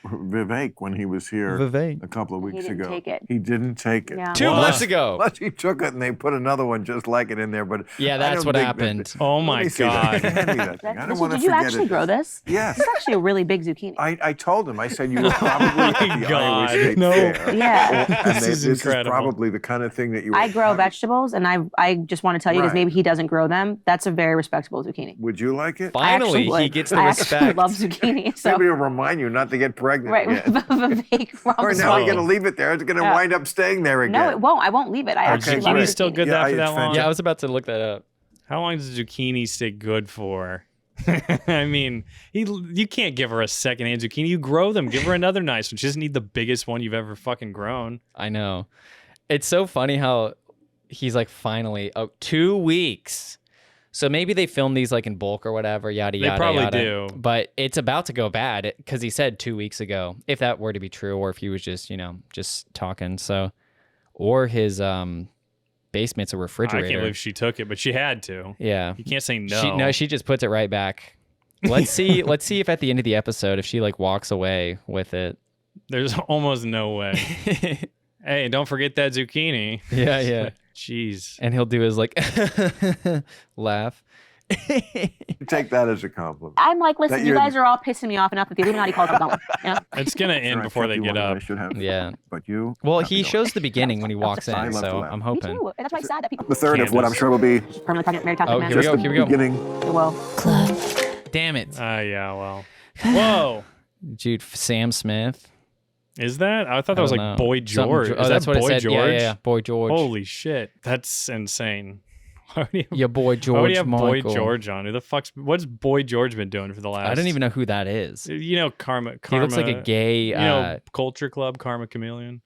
Vivek when he was here Vivek. a couple of He weeks didn't ago. take it. He didn't take it. Yeah. 2 months ago. Unless he took it and they put another one just like it in there. But Yeah, I that's don't what think happened. Oh Let my me see that. god! Hand me that thing. I don't want to Did you forget actually it. grow this? Yes. It's actually a really big zucchini. I told him. I said you were probably at the Iowa God, State no. Fair. Yeah. And This is incredible. probably the kind of thing that you. I would grow have. vegetables, and I just want to tell you, because Right. maybe he doesn't grow them. That's a very respectable zucchini. Would you like it? I actually Finally, he would. gets the I respect. actually love zucchini. So Maybe it'll remind you not to get pregnant right, again. Vivek from Or now Well, you're going to leave it there. It's going to Yeah. wind up staying there again. No, it won't. I won't leave it. I Are actually love zucchini zucchini. still good Yeah, after it's that long? fantastic. Yeah, I was about to look that up. How long does zucchini stay good for? I mean, you can't give her a secondhand zucchini. You grow them. Give her another nice one. She doesn't need the biggest one you've ever fucking grown. I know. It's so funny how he's like, finally, 2 weeks. So maybe they filmed these like in bulk or whatever, yada, yada, probably yada. do. But it's about to go bad because he said 2 weeks ago, if that were to be true, or if he was just, just talking. So, or his basement's a I refrigerator. can't believe she took it, but she had to. Yeah. You can't say no. She just puts it right back. Let's see if at the end of the episode, if she like walks away with it. There's almost no way. Hey, don't forget that zucchini. Yeah, yeah. Jeez. And he'll do his like laugh. Take that as a compliment. I'm like, listen, That you you're- guys are all pissing me off enough that the Illuminati calls it going. Yeah. It's going to end Sure, I before kept they you get on, up. I should have. Yeah. But you. Well, have he to go. shows the beginning when he walks I in, love to so laugh. I'm Me hoping. too. And that's why it's sad that people The third of what I'm sure will be permanently pregnant, married, toxic Oh, man. here we just go, the here we go. beginning. Well, Damn it. Yeah, well. Whoa. Dude, Sam Smith. Is that? I thought that was like Boy Something George. Oh, Is that's that what Boy it said. George? Yeah, yeah, yeah. Boy George. Holy shit. That's insane. Your boy Why would George you have Michael. Boy George on? Who the fuck's what's Boy George been doing for the last? I don't even know who that is. You know, Karma. He looks like a gay. You know, Culture Club, Karma Chameleon.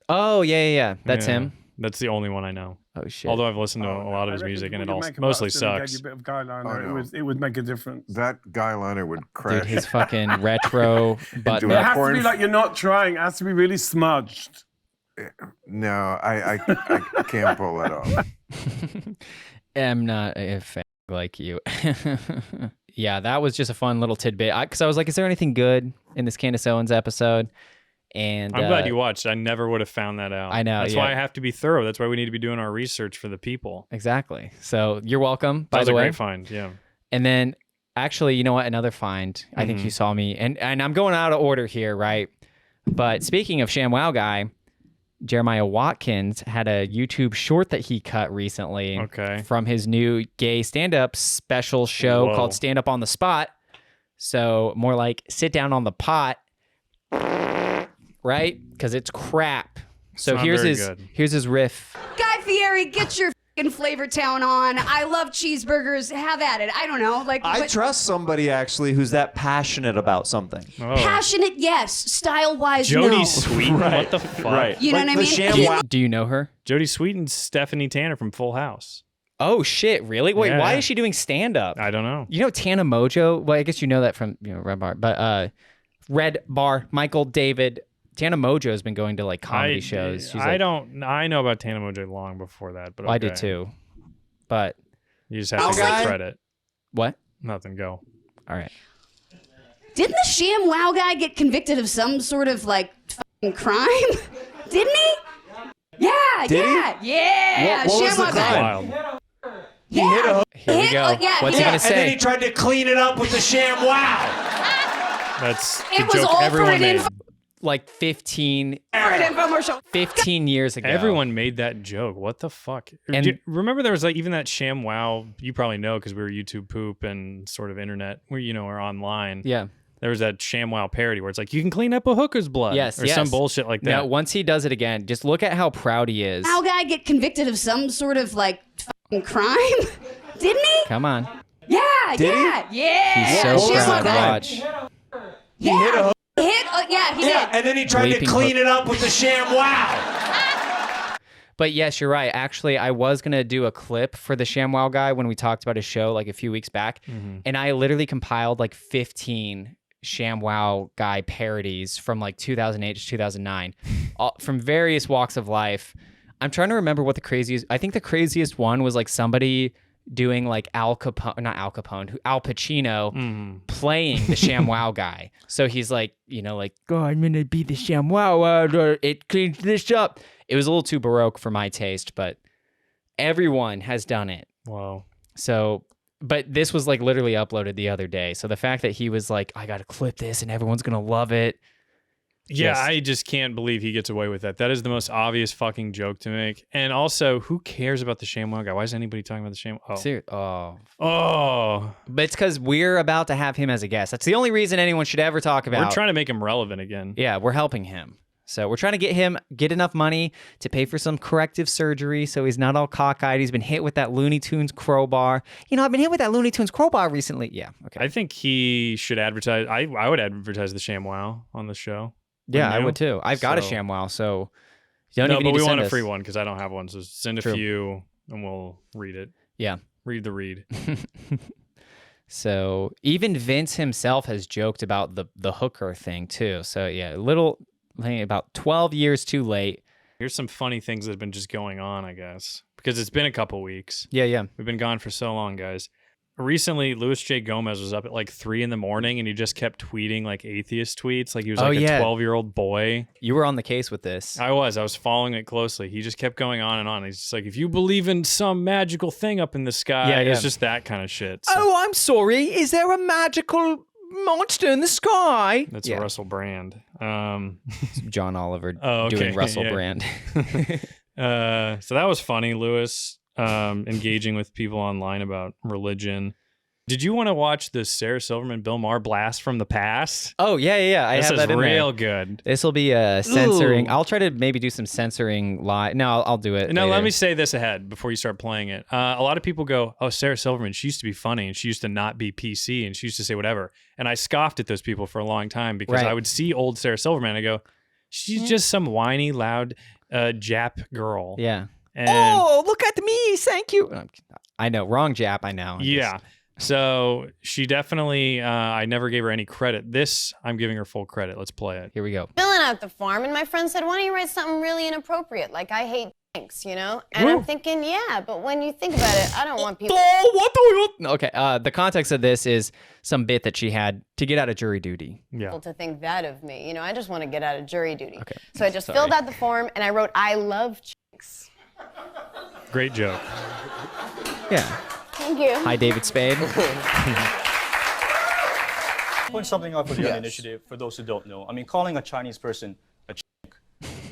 Oh yeah. That's Yeah, him. That's the only one I know. Oh shit. Although I've listened to a lot of his music and it all mostly sucks. A bit of guy liner. Oh, no. It would make a difference. That guy liner would crash. Dude, his fucking retro button It up. has to be like you're not trying. It has to be really smudged. No, I can't pull that off. I'm not a fan like you. Yeah, that was just a fun little tidbit. Because I was like, is there anything good in this Candace Owens episode? And I'm glad you watched. I never would have found that out. I know. That's why I have to be thorough. That's why we need to be doing our research for the people. Exactly. So you're welcome, by That was the a way. great find. Yeah. And then, actually, you know what? Another find. I think you saw me. And I'm going out of order here, right? But speaking of Shamwow Guy, Jeremiah Watkins had a YouTube short that he cut recently from his new gay stand-up special show called Stand Up on the Spot. So more like sit down on the pot, right? Because it's crap. So here's his riff. Guy Fieri, get your fucking Flavor Town on. I love cheeseburgers. Have at it. I don't know. I trust somebody actually who's that passionate about something. Passionate, yes. Style-wise, no. Jodie Sweetin. What the fuck? Right. You know what I mean? Shamwow. Do you know her? Jodie Sweetin's Stephanie Tanner from Full House. Oh shit! Really? Wait, Yeah. why is she doing stand-up? I don't know. You know Tana Mojo? Well, I guess you know that from Red Bar, but Red Bar, Michael David. Tana Mojo has been going to like comedy shows. She's I like, know about Tana Mojo long before that, but I did too. But you just have to give credit. What? Nothing. Go. All right. Didn't the ShamWow guy get convicted of some sort of like fucking crime? Didn't he? Yeah, Did he? Yeah. What was the ShamWow guy. crime? Yeah. He hit a Here we go. yeah, What's he he gonna did. say? And then he tried to clean it up with the ShamWow. That's It the was joke all for everyone an made. info. Like 15 infomercial. 15 years ago. Everyone made that joke. What the fuck? And- Remember there was like even that ShamWow, you probably know because we were YouTube poop and sort of internet, where or online. Yeah. There was that ShamWow parody where it's like, you can clean up a hooker's blood. Yes. Or some bullshit like that. Now, once he does it again, just look at how proud he is. ShamWow guy get convicted of some sort of like fucking crime? Didn't he? Come on. Yeah. Did he? Yeah. He's so What was proud the to crime? watch. He hit a Yeah, he did. and then he tried Weeping to clean hook. it up with the ShamWow. But yes, you're right. Actually, I was going to do a clip for the ShamWow guy when we talked about his show like a few weeks back. And I literally compiled like 15 ShamWow guy parodies from like 2008 to 2009 from various walks of life. I'm trying to remember what the craziest, I think the craziest one was like somebody doing like Al Pacino playing the ShamWow guy. So he's like, oh, I'm going to be the ShamWow. It cleans this up. It was a little too Baroque for my taste, but everyone has done it. Wow. So, but this was like literally uploaded the other day. So the fact that he was like, I got to clip this and everyone's going to love it. Yeah, I just can't believe he gets away with that. That is the most obvious fucking joke to make. And also, who cares about the ShamWow guy? Why is anybody talking about the ShamWow? Oh. But it's because we're about to have him as a guest. That's the only reason anyone should ever talk about. We're trying to make him relevant again. Yeah, we're helping him. So we're trying to get enough money to pay for some corrective surgery so he's not all cockeyed. He's been hit with that Looney Tunes crowbar. I've been hit with that Looney Tunes crowbar recently. Yeah, okay. I think he should advertise. I would advertise the ShamWow on the show. Yeah, I would too. I've got a ShamWow, so you don't even need but to we send want a us. free one because I don't have one. So send a True. few and we'll read it. Yeah. Read the read. So even Vince himself has joked about the hooker thing too. So yeah, about 12 years too late. Here's some funny things that have been just going on, I guess, because it's been a couple weeks. Yeah. We've been gone for so long, guys. Recently, Louis J. Gomez was up at like 3 a.m. and he just kept tweeting like atheist tweets. Like he was like a 12-year-old boy. You were on the case with this. I was following it closely. He just kept going on and on. He's just like, if you believe in some magical thing up in the sky, it's just that kind of shit. So Oh, I'm sorry. Is there a magical monster in the sky? that's Russell Brand. John Oliver okay. doing Russell Yeah. Brand. So that was funny, Louis, engaging with people online about religion. Did you want to watch the Sarah Silverman Bill Maher blast from the past? Oh yeah. I this have is that in real there. good. This will be censoring. Ooh. I'll try to maybe do some censoring live. No, I'll do it. No, later. let me say this ahead before you start playing it. A lot of people go, "Oh, Sarah Silverman, she used to be funny and she used to not be PC and she used to say whatever." And I scoffed at those people for a long time because I would see old Sarah Silverman and I go, "She's just some whiny, loud Jap girl." Yeah. And oh, look at me! Thank you. I know, wrong Jap. I know. yeah. So she definitely, I never gave her any credit. This, I'm giving her full credit. Let's play it. Here we go. Filling out the form, and my friend said, why don't you write something really inappropriate, like I hate drinks, you know? And I'm thinking, yeah, but when you think about it, I don't want people... What do you... Okay, the context of this is some bit that she had to get out of jury duty. Yeah. to think that of me. You know, I just want to get out of jury duty. Okay. So I just filled out the form, and I wrote, I love chinks. Great joke. Yeah. Thank you. Hi, David Spade. Point something out for the initiative, for those who don't know. I mean, calling a Chinese person a chink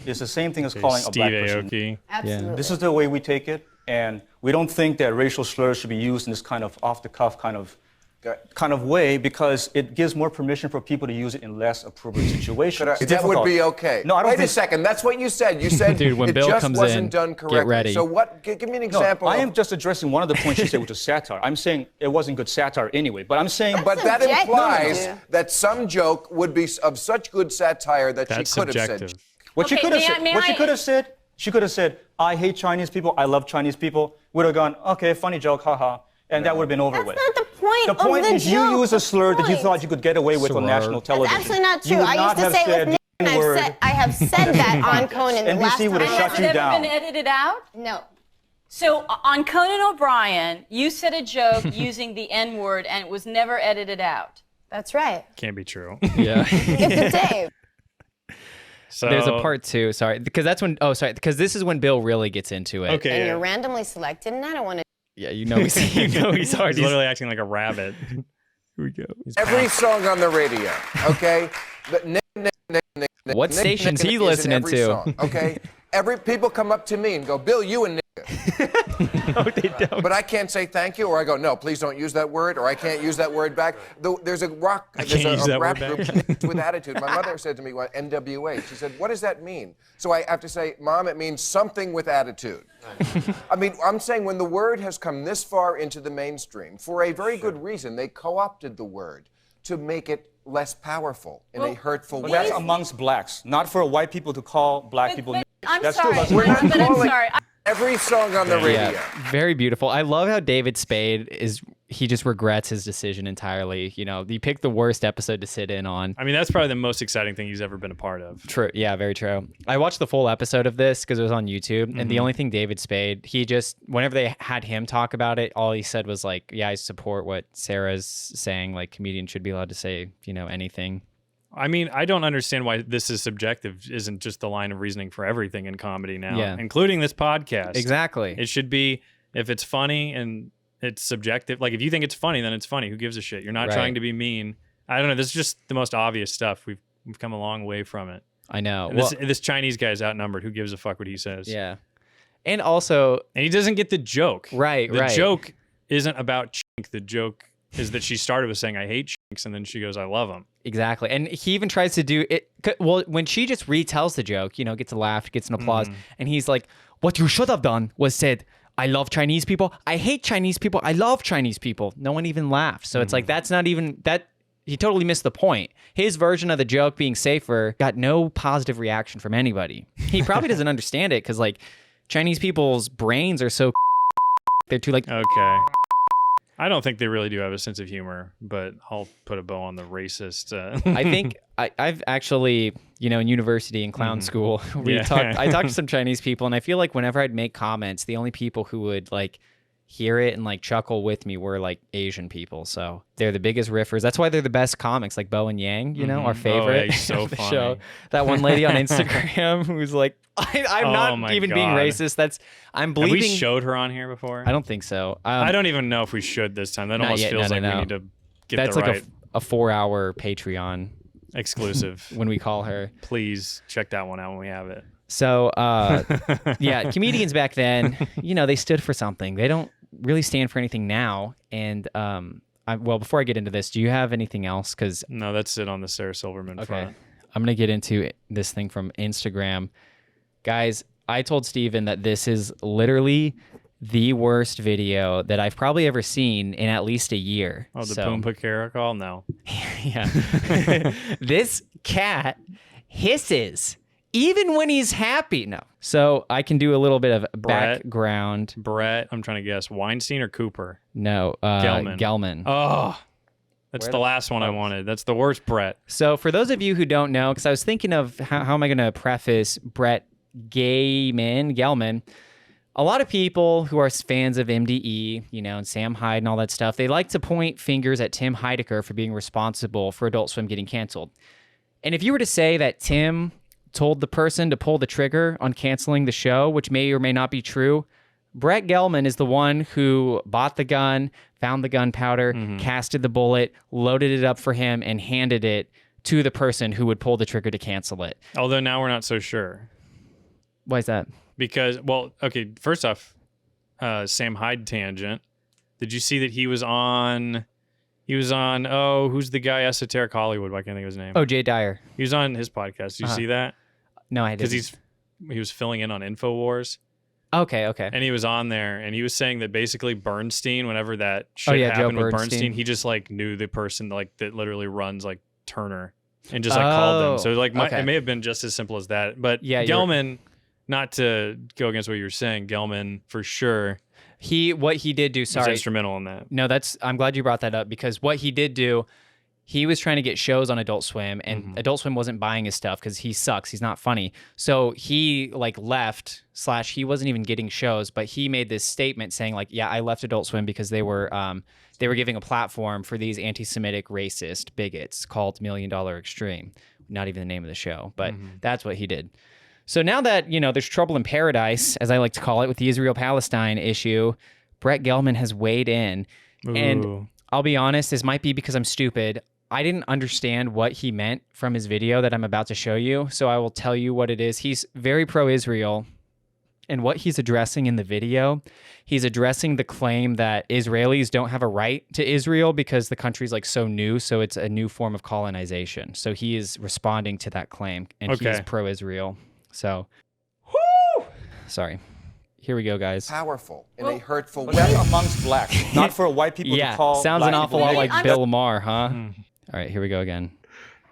is the same thing as calling a black person. Aoki. Absolutely. This is the way we take it, and we don't think that racial slurs should be used in this kind of off-the-cuff kind of way because it gives more permission for people to use it in less appropriate situations. That would be okay. No, I don't Wait a think... second. That's what you said. You said Dude, when it Bill just comes wasn't in, done get correctly. ready. So what? Give me an example. I am just addressing one of the points you said, which was satire. I'm saying it wasn't good satire anyway, but I'm saying... But that subjective. implies that some joke would be of such good satire that That's she could have subjective. said. What she Okay, could have may I- said, may what she I- could have said, she could have said, I hate Chinese people, I love Chinese people. Would have gone, okay, funny joke, haha, and that would have been over with. That's not the point The point of the is joke. you use a slur that you Point. thought you could get away with on national television. That's absolutely not You true. would I not used to have say it said with Nick, and the N-word. I have said that on Conan the last NBC would have time. shut you down. Been edited out? No. So on Conan O'Brien, you said a joke using the N-word and it was never edited out. That's right. Can't be true. Yeah. Give it to Dave. So There's a part two. Sorry, because that's when. Oh, sorry, because this is when Bill really gets into it. Okay. And Yeah. you're randomly selected, and I don't want to. Yeah, you know he's hard. He's literally acting like a rabbit. Here we go. Every song on the radio, okay? But Nick, What Nick, station's Nick he is in listening every to? Song, okay? Every people come up to me and go, Bill, you and Nick. No, they don't. But I can't say thank you, or I go, no, please don't use that word, or I can't use that word back. There's a can't use that rap word group back. with attitude. My mother said to me, what, NWA. She said, what does that mean? So I have to say, Mom, it means something with attitude. I mean, I'm saying when the word has come this far into the mainstream, for a very good reason, they co-opted the word to make it less powerful in a hurtful But way. that's amongst blacks, not for white people to call black people. I'm That's sorry, still doesn't We're not but I'm calling sorry. every song on the radio. Yeah, very beautiful. I love how David Spade he just regrets his decision entirely. You know, he picked the worst episode to sit in on. I mean, that's probably the most exciting thing he's ever been a part of. True. Yeah, very true. I watched the full episode of this because it was on YouTube, and the only thing David Spade, he just, whenever they had him talk about it, all he said was like, yeah, I support what Sarah's saying. Like, comedians should be allowed to say, you know, anything. I mean, I don't understand why this is subjective isn't just the line of reasoning for everything in comedy now, Yeah. including this podcast. Exactly. It should be, if it's funny and it's subjective, like if you think it's funny, then it's funny. Who gives a shit? You're not Right. trying to be mean. I don't know. This is just the most obvious stuff. We've come a long way from it. I know. And this Chinese guy's outnumbered. Who gives a fuck what he says? Yeah. And also, And he doesn't get the joke. Right, The right. joke isn't about chink. The joke is that she started with saying, I hate chinks, and then she goes, I love them. exactly. And he even tries to do it. Well, when she just retells the joke, you know, gets a laugh, gets an applause, and he's like, what you should have done was said, I love Chinese people. I hate Chinese people. I love Chinese people. No one even laughed. So it's like, that's not even that. He totally missed the point. His version of the joke being safer got no positive reaction from anybody. He probably doesn't understand it because like Chinese people's brains are so they're too like, Okay. I don't think they really do have a sense of humor, but I'll put a bow on the racist. I think I've actually, you know, in university and clown school, I talked to some Chinese people, and I feel like whenever I'd make comments, the only people who would like hear it and like chuckle with me were like Asian people. So they're the biggest riffers. That's why they're the best comics, like Bo and Yang, you know, our favorite Oh, yeah, he's so of the funny. show. That one lady on Instagram who's like, I'm Oh not my even being God. racist. I'm Have bleeping. we showed her on here before? I don't think so. I don't even know if we should this time. That Not almost yet. feels No, like no, we no. need to get That's the like right a 4-hour Patreon exclusive. when we call her. Please check that one out when we have it. So, yeah, comedians back then, you know, they stood for something. They don't really stand for anything now. And well, before I get into this, do you have anything else? Because No, that's it on the Sarah Silverman front. I'm gonna get into this thing from Instagram, guys. I told Steven that this is literally the worst video that I've probably ever seen in at least a year. Oh, the Poompa Caracol? No. Yeah. This cat hisses even when he's happy. No. So I can do a little bit of background. Brett, I'm trying to guess. Weinstein or Cooper? No. Gelman. Gelman. Oh, that's the last one I wanted. That's the worst Brett. So for those of you who don't know, because I was thinking of how am I going to preface Brett Gelman. A lot of people who are fans of MDE, and Sam Hyde and all that stuff, they like to point fingers at Tim Heidecker for being responsible for Adult Swim getting canceled. And if you were to say that Tim told the person to pull the trigger on canceling the show, which may or may not be true, Brett Gelman is the one who bought the gun, found the gunpowder, casted the bullet, loaded it up for him, and handed it to the person who would pull the trigger to cancel it. Although now we're not so sure. Why is that? Because, well, okay, first off, Sam Hyde tangent. Did you see that he was on, who's the guy, Esoteric Hollywood? Why can't I think of his name? Oh, Jay Dyer. He was on his podcast. Did you see that? No, I didn't. Because he was filling in on InfoWars. Okay. And he was on there, and he was saying that basically Bernstein, whenever that Oh, shit yeah, Joe happened with Bernstein. Bernstein, he just like knew the person like that literally runs like Turner, and just like called them. So like it may have been just as simple as that. But Yeah, Gelman, not to go against what you were saying, Gelman for sure. What he did do, was sorry. instrumental in that. No, I'm glad you brought that up, because what he did do, he was trying to get shows on Adult Swim, and Adult Swim wasn't buying his stuff because he sucks. He's not funny. So he left / he wasn't even getting shows, but he made this statement saying yeah, I left Adult Swim because they were giving a platform for these anti-Semitic racist bigots called $1 Million Extreme. Not even the name of the show, but that's what he did. So now that, there's trouble in paradise, as I like to call it, with the Israel-Palestine issue, Brett Gelman has weighed in. Ooh. And I'll be honest, this might be because I'm stupid. I didn't understand what he meant from his video that I'm about to show you, so I will tell you what it is. He's very pro-Israel, and what he's addressing in the video, he's addressing the claim that Israelis don't have a right to Israel because the country's so new, so it's a new form of colonization. So he is responding to that claim, and he's pro-Israel. So, sorry. Here we go, guys. Powerful in a hurtful But way. that's amongst blacks, not for white people Yeah, to call. sounds an black awful people lot bigots. like Bill Maher, huh? All right, here we go again.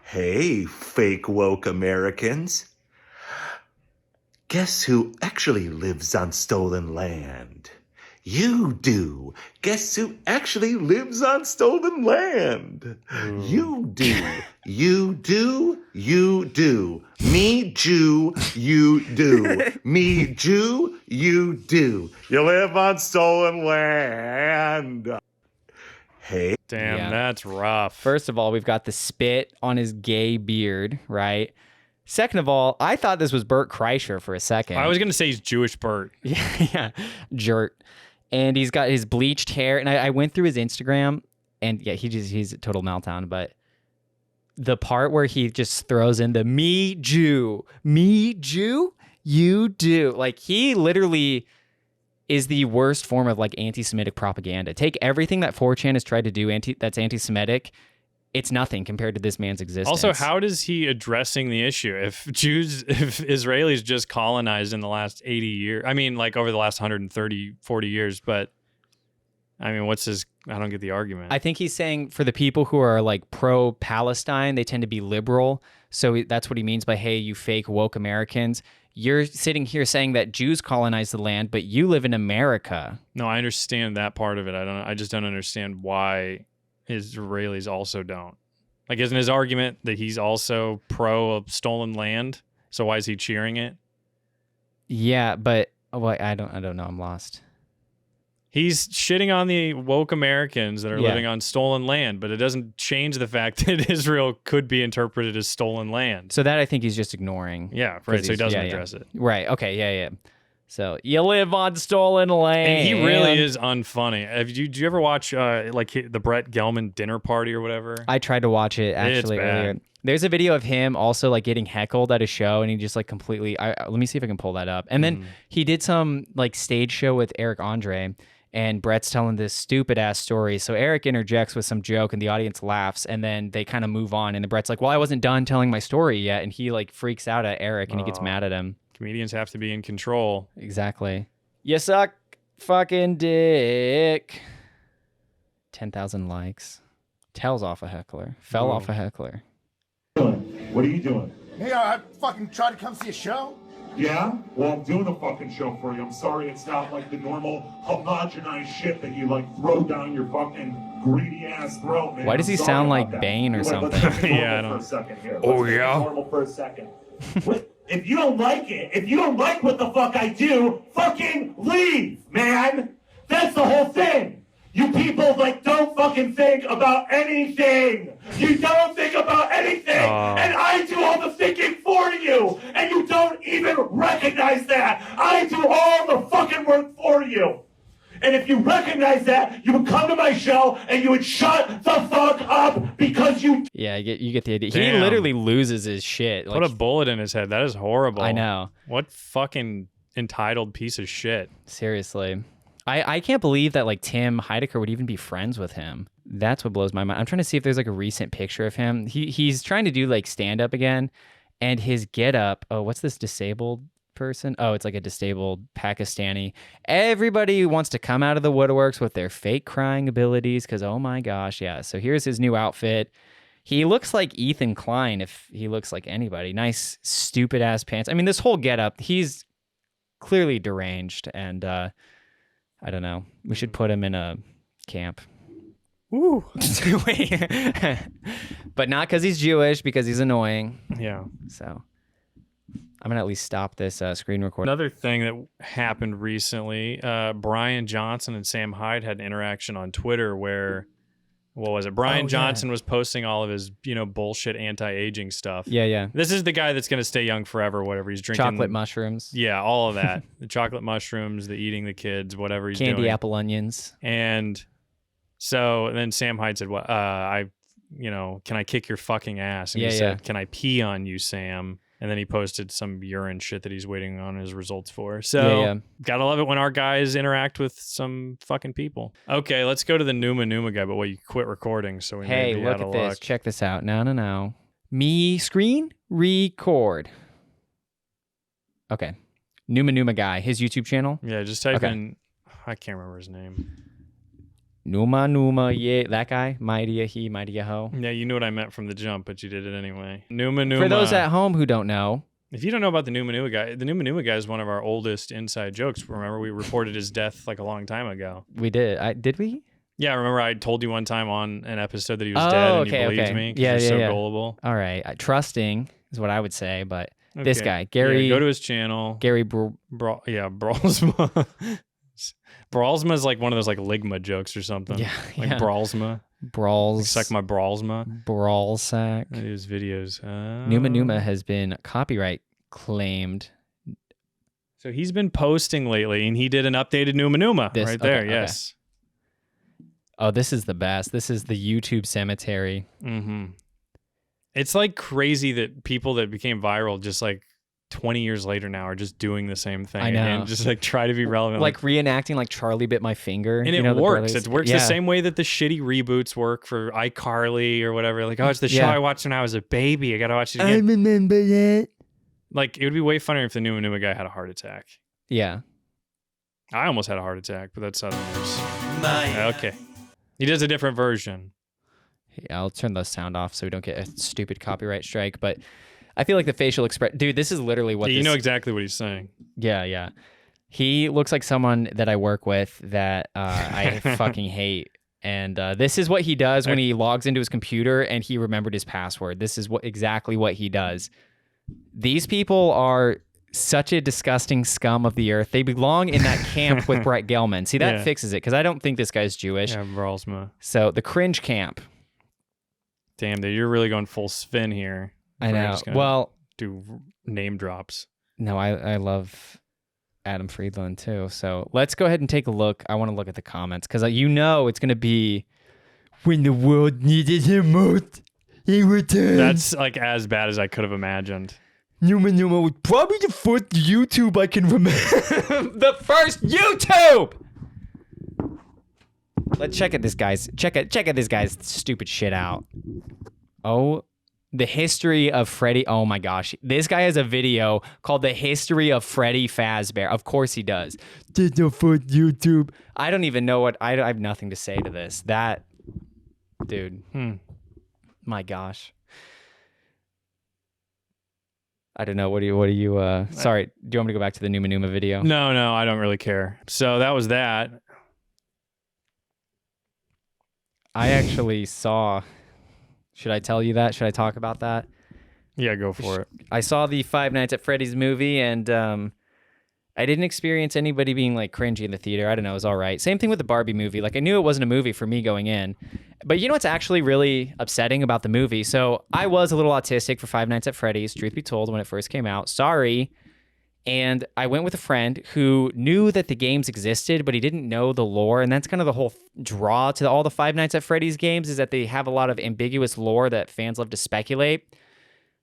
Hey, fake woke Americans. Guess who actually lives on stolen land? You do. Guess who actually lives on stolen land? You do. You do. You do. Me, Jew, you do. Me, Jew, you do. You live on stolen land. Hey. Damn, Yeah. that's rough. First of all, we've got the spit on his gay beard, right? Second of all, I thought this was Bert Kreischer for a second. I was going to say he's Jewish Bert. Yeah, Jert. And he's got his bleached hair. And I went through his Instagram, and yeah, he's a total meltdown. But the part where he just throws in the me Jew, you do. He literally is the worst form of anti-Semitic propaganda. Take everything that 4chan has tried to do that's anti-Semitic. It's nothing compared to this man's existence. Also, how does he addressing the issue? If Israelis just colonized in the last 80 years, over the last 130, 40 years, but I don't get the argument. I think he's saying for the people who are pro-Palestine, they tend to be liberal. So that's what he means by, hey, you fake woke Americans. You're sitting here saying that Jews colonized the land, but you live in America. No, I understand that part of it. I just don't understand why Israelis also don't. Isn't his argument that he's also pro stolen land? So why is he cheering it? Yeah, but I don't know. I'm lost. He's shitting on the woke Americans that are living on stolen land, but it doesn't change the fact that Israel could be interpreted as stolen land. So that I think he's just ignoring. Yeah, right. So he doesn't address it. Right. Okay. Yeah. So you live on stolen land. And he really is unfunny. Did you ever watch the Brett Gelman dinner party or whatever? I tried to watch it actually earlier. There's a video of him also getting heckled at a show, and he just completely. Let me see if I can pull that up. And then he did some stage show with Eric Andre, and Brett's telling this stupid ass story. So Eric interjects with some joke and the audience laughs, and then they kind of move on. And then Brett's like, well, I wasn't done telling my story yet. And he like freaks out at Eric and he gets mad at him. Comedians have to be in control. Exactly. You suck fucking dick. 10,000 likes. Tails off a heckler. Fell off a heckler. What are you doing? Hey, I fucking tried to come see a show. Yeah? Well, I'm doing a fucking show for you. I'm sorry it's not like the normal homogenized shit that you like throw down your fucking greedy ass throat, man. Why does he I'm sorry sound like about that. Bane or Wait, something? let's make it Yeah, I normal don't- for a second here. Oh, Let's make it yeah? normal for a second. If you don't like it, if you don't like what the fuck I do, fucking leave, man. That's the whole thing. You people like don't fucking think about anything. You don't think about anything, and I do all the thinking for you, and you don't even recognize that. I do all the fucking work for you. And if you recognize that, you would come to my show and you would shut the fuck up because you. Yeah, you get the idea. He Damn. literally loses his shit. Put a bullet in his head. That is horrible. I know. What fucking entitled piece of shit. Seriously. I can't believe that like Tim Heidecker would even be friends with him. That's what blows my mind. I'm trying to see if there's like a recent picture of him. He's trying to do like stand up again, and his get up. Oh, what's this disabled person? Oh, it's like a disabled Pakistani. Everybody wants to come out of the woodworks with their fake crying abilities because oh my gosh, yeah. So here's his new outfit. He looks like Ethan Klein if he looks like anybody. Nice stupid ass pants. I mean, this whole get up. He's clearly deranged and. I don't know. We should put him in a camp. Woo. Wait. But not because he's Jewish, because he's annoying. Yeah. So I'm going to at least stop this screen recording. Another thing that happened recently, Brian Johnson and Sam Hyde had an interaction on Twitter where, what was it? Brian Johnson was posting all of his, bullshit anti-aging stuff. Yeah. This is the guy that's going to stay young forever, whatever. He's drinking Chocolate mushrooms. Yeah, all of that. The chocolate mushrooms, the eating the kids, whatever he's doing. Candy apple onions. And so then Sam Hyde said, "Well, can I kick your fucking ass?" And he said, "Can I pee on you, Sam?" And then he posted some urine shit that he's waiting on his results for. So gotta love it when our guys interact with some fucking people. Okay, let's go to the Numa Numa guy. But you quit recording, so we may be look out at of this. luck. Check this out. No. Me screen record. Okay. Numa Numa Guy, his YouTube channel. Yeah, just type in. I can't remember his name. Numa Numa, yeah, that guy, mighty he, mighty ho. Yeah, you knew what I meant from the jump, but you did it anyway. Numa Numa. For those at home who don't know, if you don't know about the Numa Numa guy, the Numa Numa guy is one of our oldest inside jokes. Remember, we reported his death like a long time ago. We did. Did we? Yeah, remember I told you one time on an episode that he was dead, and you believed me because you're so gullible. All right, trusting is what I would say, but this guy, Gary, go to his channel. Gary, Brawlsma. Brawlsma is like one of those like Ligma jokes or something. Yeah, like Brawlsma. Brawls. Suck my Brawlsma. Brawl sack. His videos. Numa Numa has been copyright claimed. So he's been posting lately, and he did an updated Numa Numa right there. Okay. Yes. Oh, this is the best. This is the YouTube cemetery. Mm-hmm. It's like crazy that people that became viral just like 20 years later now are just doing the same thing. I know. And just like try to be relevant. Like reenacting like Charlie Bit My Finger. And you it know, works. It works the same way that the shitty reboots work for iCarly or whatever. Like, oh, it's the show I watched when I was a baby. I got to watch it again. I remember that. Like, it would be way funnier if the Numa Numa guy had a heart attack. Yeah. I almost had a heart attack, but that's other news. Okay. He does a different version. Yeah, I'll turn the sound off so we don't get a stupid copyright strike. But I feel like the facial expression, dude, this is literally what you know exactly what he's saying. Yeah. He looks like someone that I work with that I fucking hate. And this is what he does when he logs into his computer and he remembered his password. This is exactly what he does. These people are such a disgusting scum of the earth. They belong in that camp with Brett Gelman. See, that fixes it because I don't think this guy's Jewish. Yeah, Brawlsma. So the cringe camp. Damn, dude, you're really going full spin here. I know. Well, do name drops. No, I love Adam Friedland too. So let's go ahead and take a look. I want to look at the comments because it's going to be when the world needed him most, he returned. That's like as bad as I could have imagined. Numa Numa was probably the first YouTube I can remember. The first YouTube! Let's check out this guy's this guy's stupid shit out. Oh, the history of Freddy. Oh my gosh, this guy has a video called "The History of Freddy Fazbear." Of course he does. Did the foot YouTube? I don't even know what. I have nothing to say to this. That dude. My gosh. I don't know. What do you? Sorry. Do you want me to go back to the Numa Numa video? No, I don't really care. So that was that. I actually saw. Should I tell you that? Should I talk about that? Yeah, go for it. I saw the Five Nights at Freddy's movie, and I didn't experience anybody being like cringy in the theater. I don't know, it was all right. Same thing with the Barbie movie. Like I knew it wasn't a movie for me going in. But you know what's actually really upsetting about the movie? So I was a little autistic for Five Nights at Freddy's, truth be told, when it first came out. Sorry. And I went with a friend who knew that the games existed, but he didn't know the lore. And that's kind of the whole draw to all the Five Nights at Freddy's games, is that they have a lot of ambiguous lore that fans love to speculate.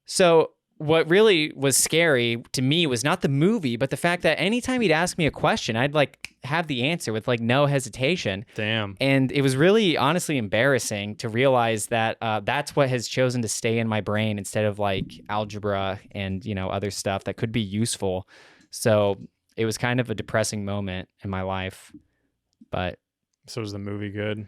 So what really was scary to me was not the movie, but the fact that anytime he'd ask me a question, I'd like have the answer with like no hesitation. Damn. And it was really honestly embarrassing to realize that that's what has chosen to stay in my brain instead of like algebra and, you know, other stuff that could be useful. So it was kind of a depressing moment in my life. But so was the movie good?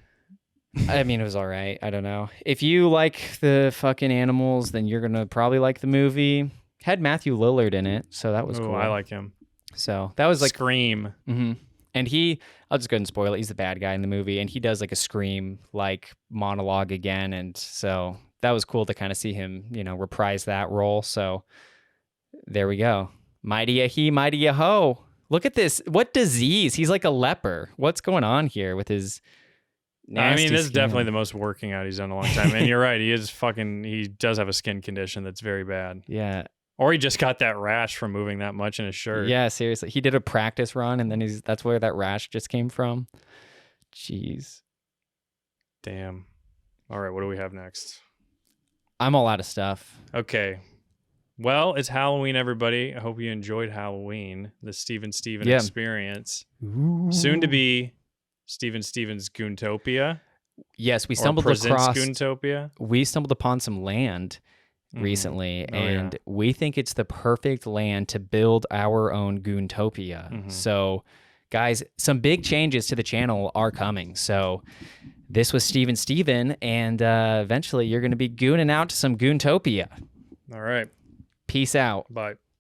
I mean, it was all right. I don't know. If you like the fucking animals, then you're going to probably like the movie. Had Matthew Lillard in it, so that was cool. I like him. So that was like... Scream. Mm-hmm. And I'll just go ahead and spoil it. He's the bad guy in the movie, and he does like a Scream-like monologue again. And so that was cool to kind of see him, you know, reprise that role. So there we go. Mighty a he, mighty a ho. Look at this. What disease? He's like a leper. What's going on here with his... I mean, this is skin. definitely the most working out he's done in a long time. And you're right, he does have a skin condition that's very bad. Yeah. Or he just got that rash from moving that much in his shirt. Yeah, seriously. He did a practice run, and then that's where that rash just came from. Jeez. Damn. All right, what do we have next? I'm all out of stuff. Okay. Well, it's Halloween, everybody. I hope you enjoyed Halloween, the Steven experience. Ooh. Soon to be Steven's Goontopia. Yes, we stumbled across Goontopia. We stumbled upon some land recently, and we think it's the perfect land to build our own Goontopia. So, guys, some big changes to the channel are coming. So, this was Steven, and eventually you're going to be gooning out to some Goontopia. All right. Peace out. Bye.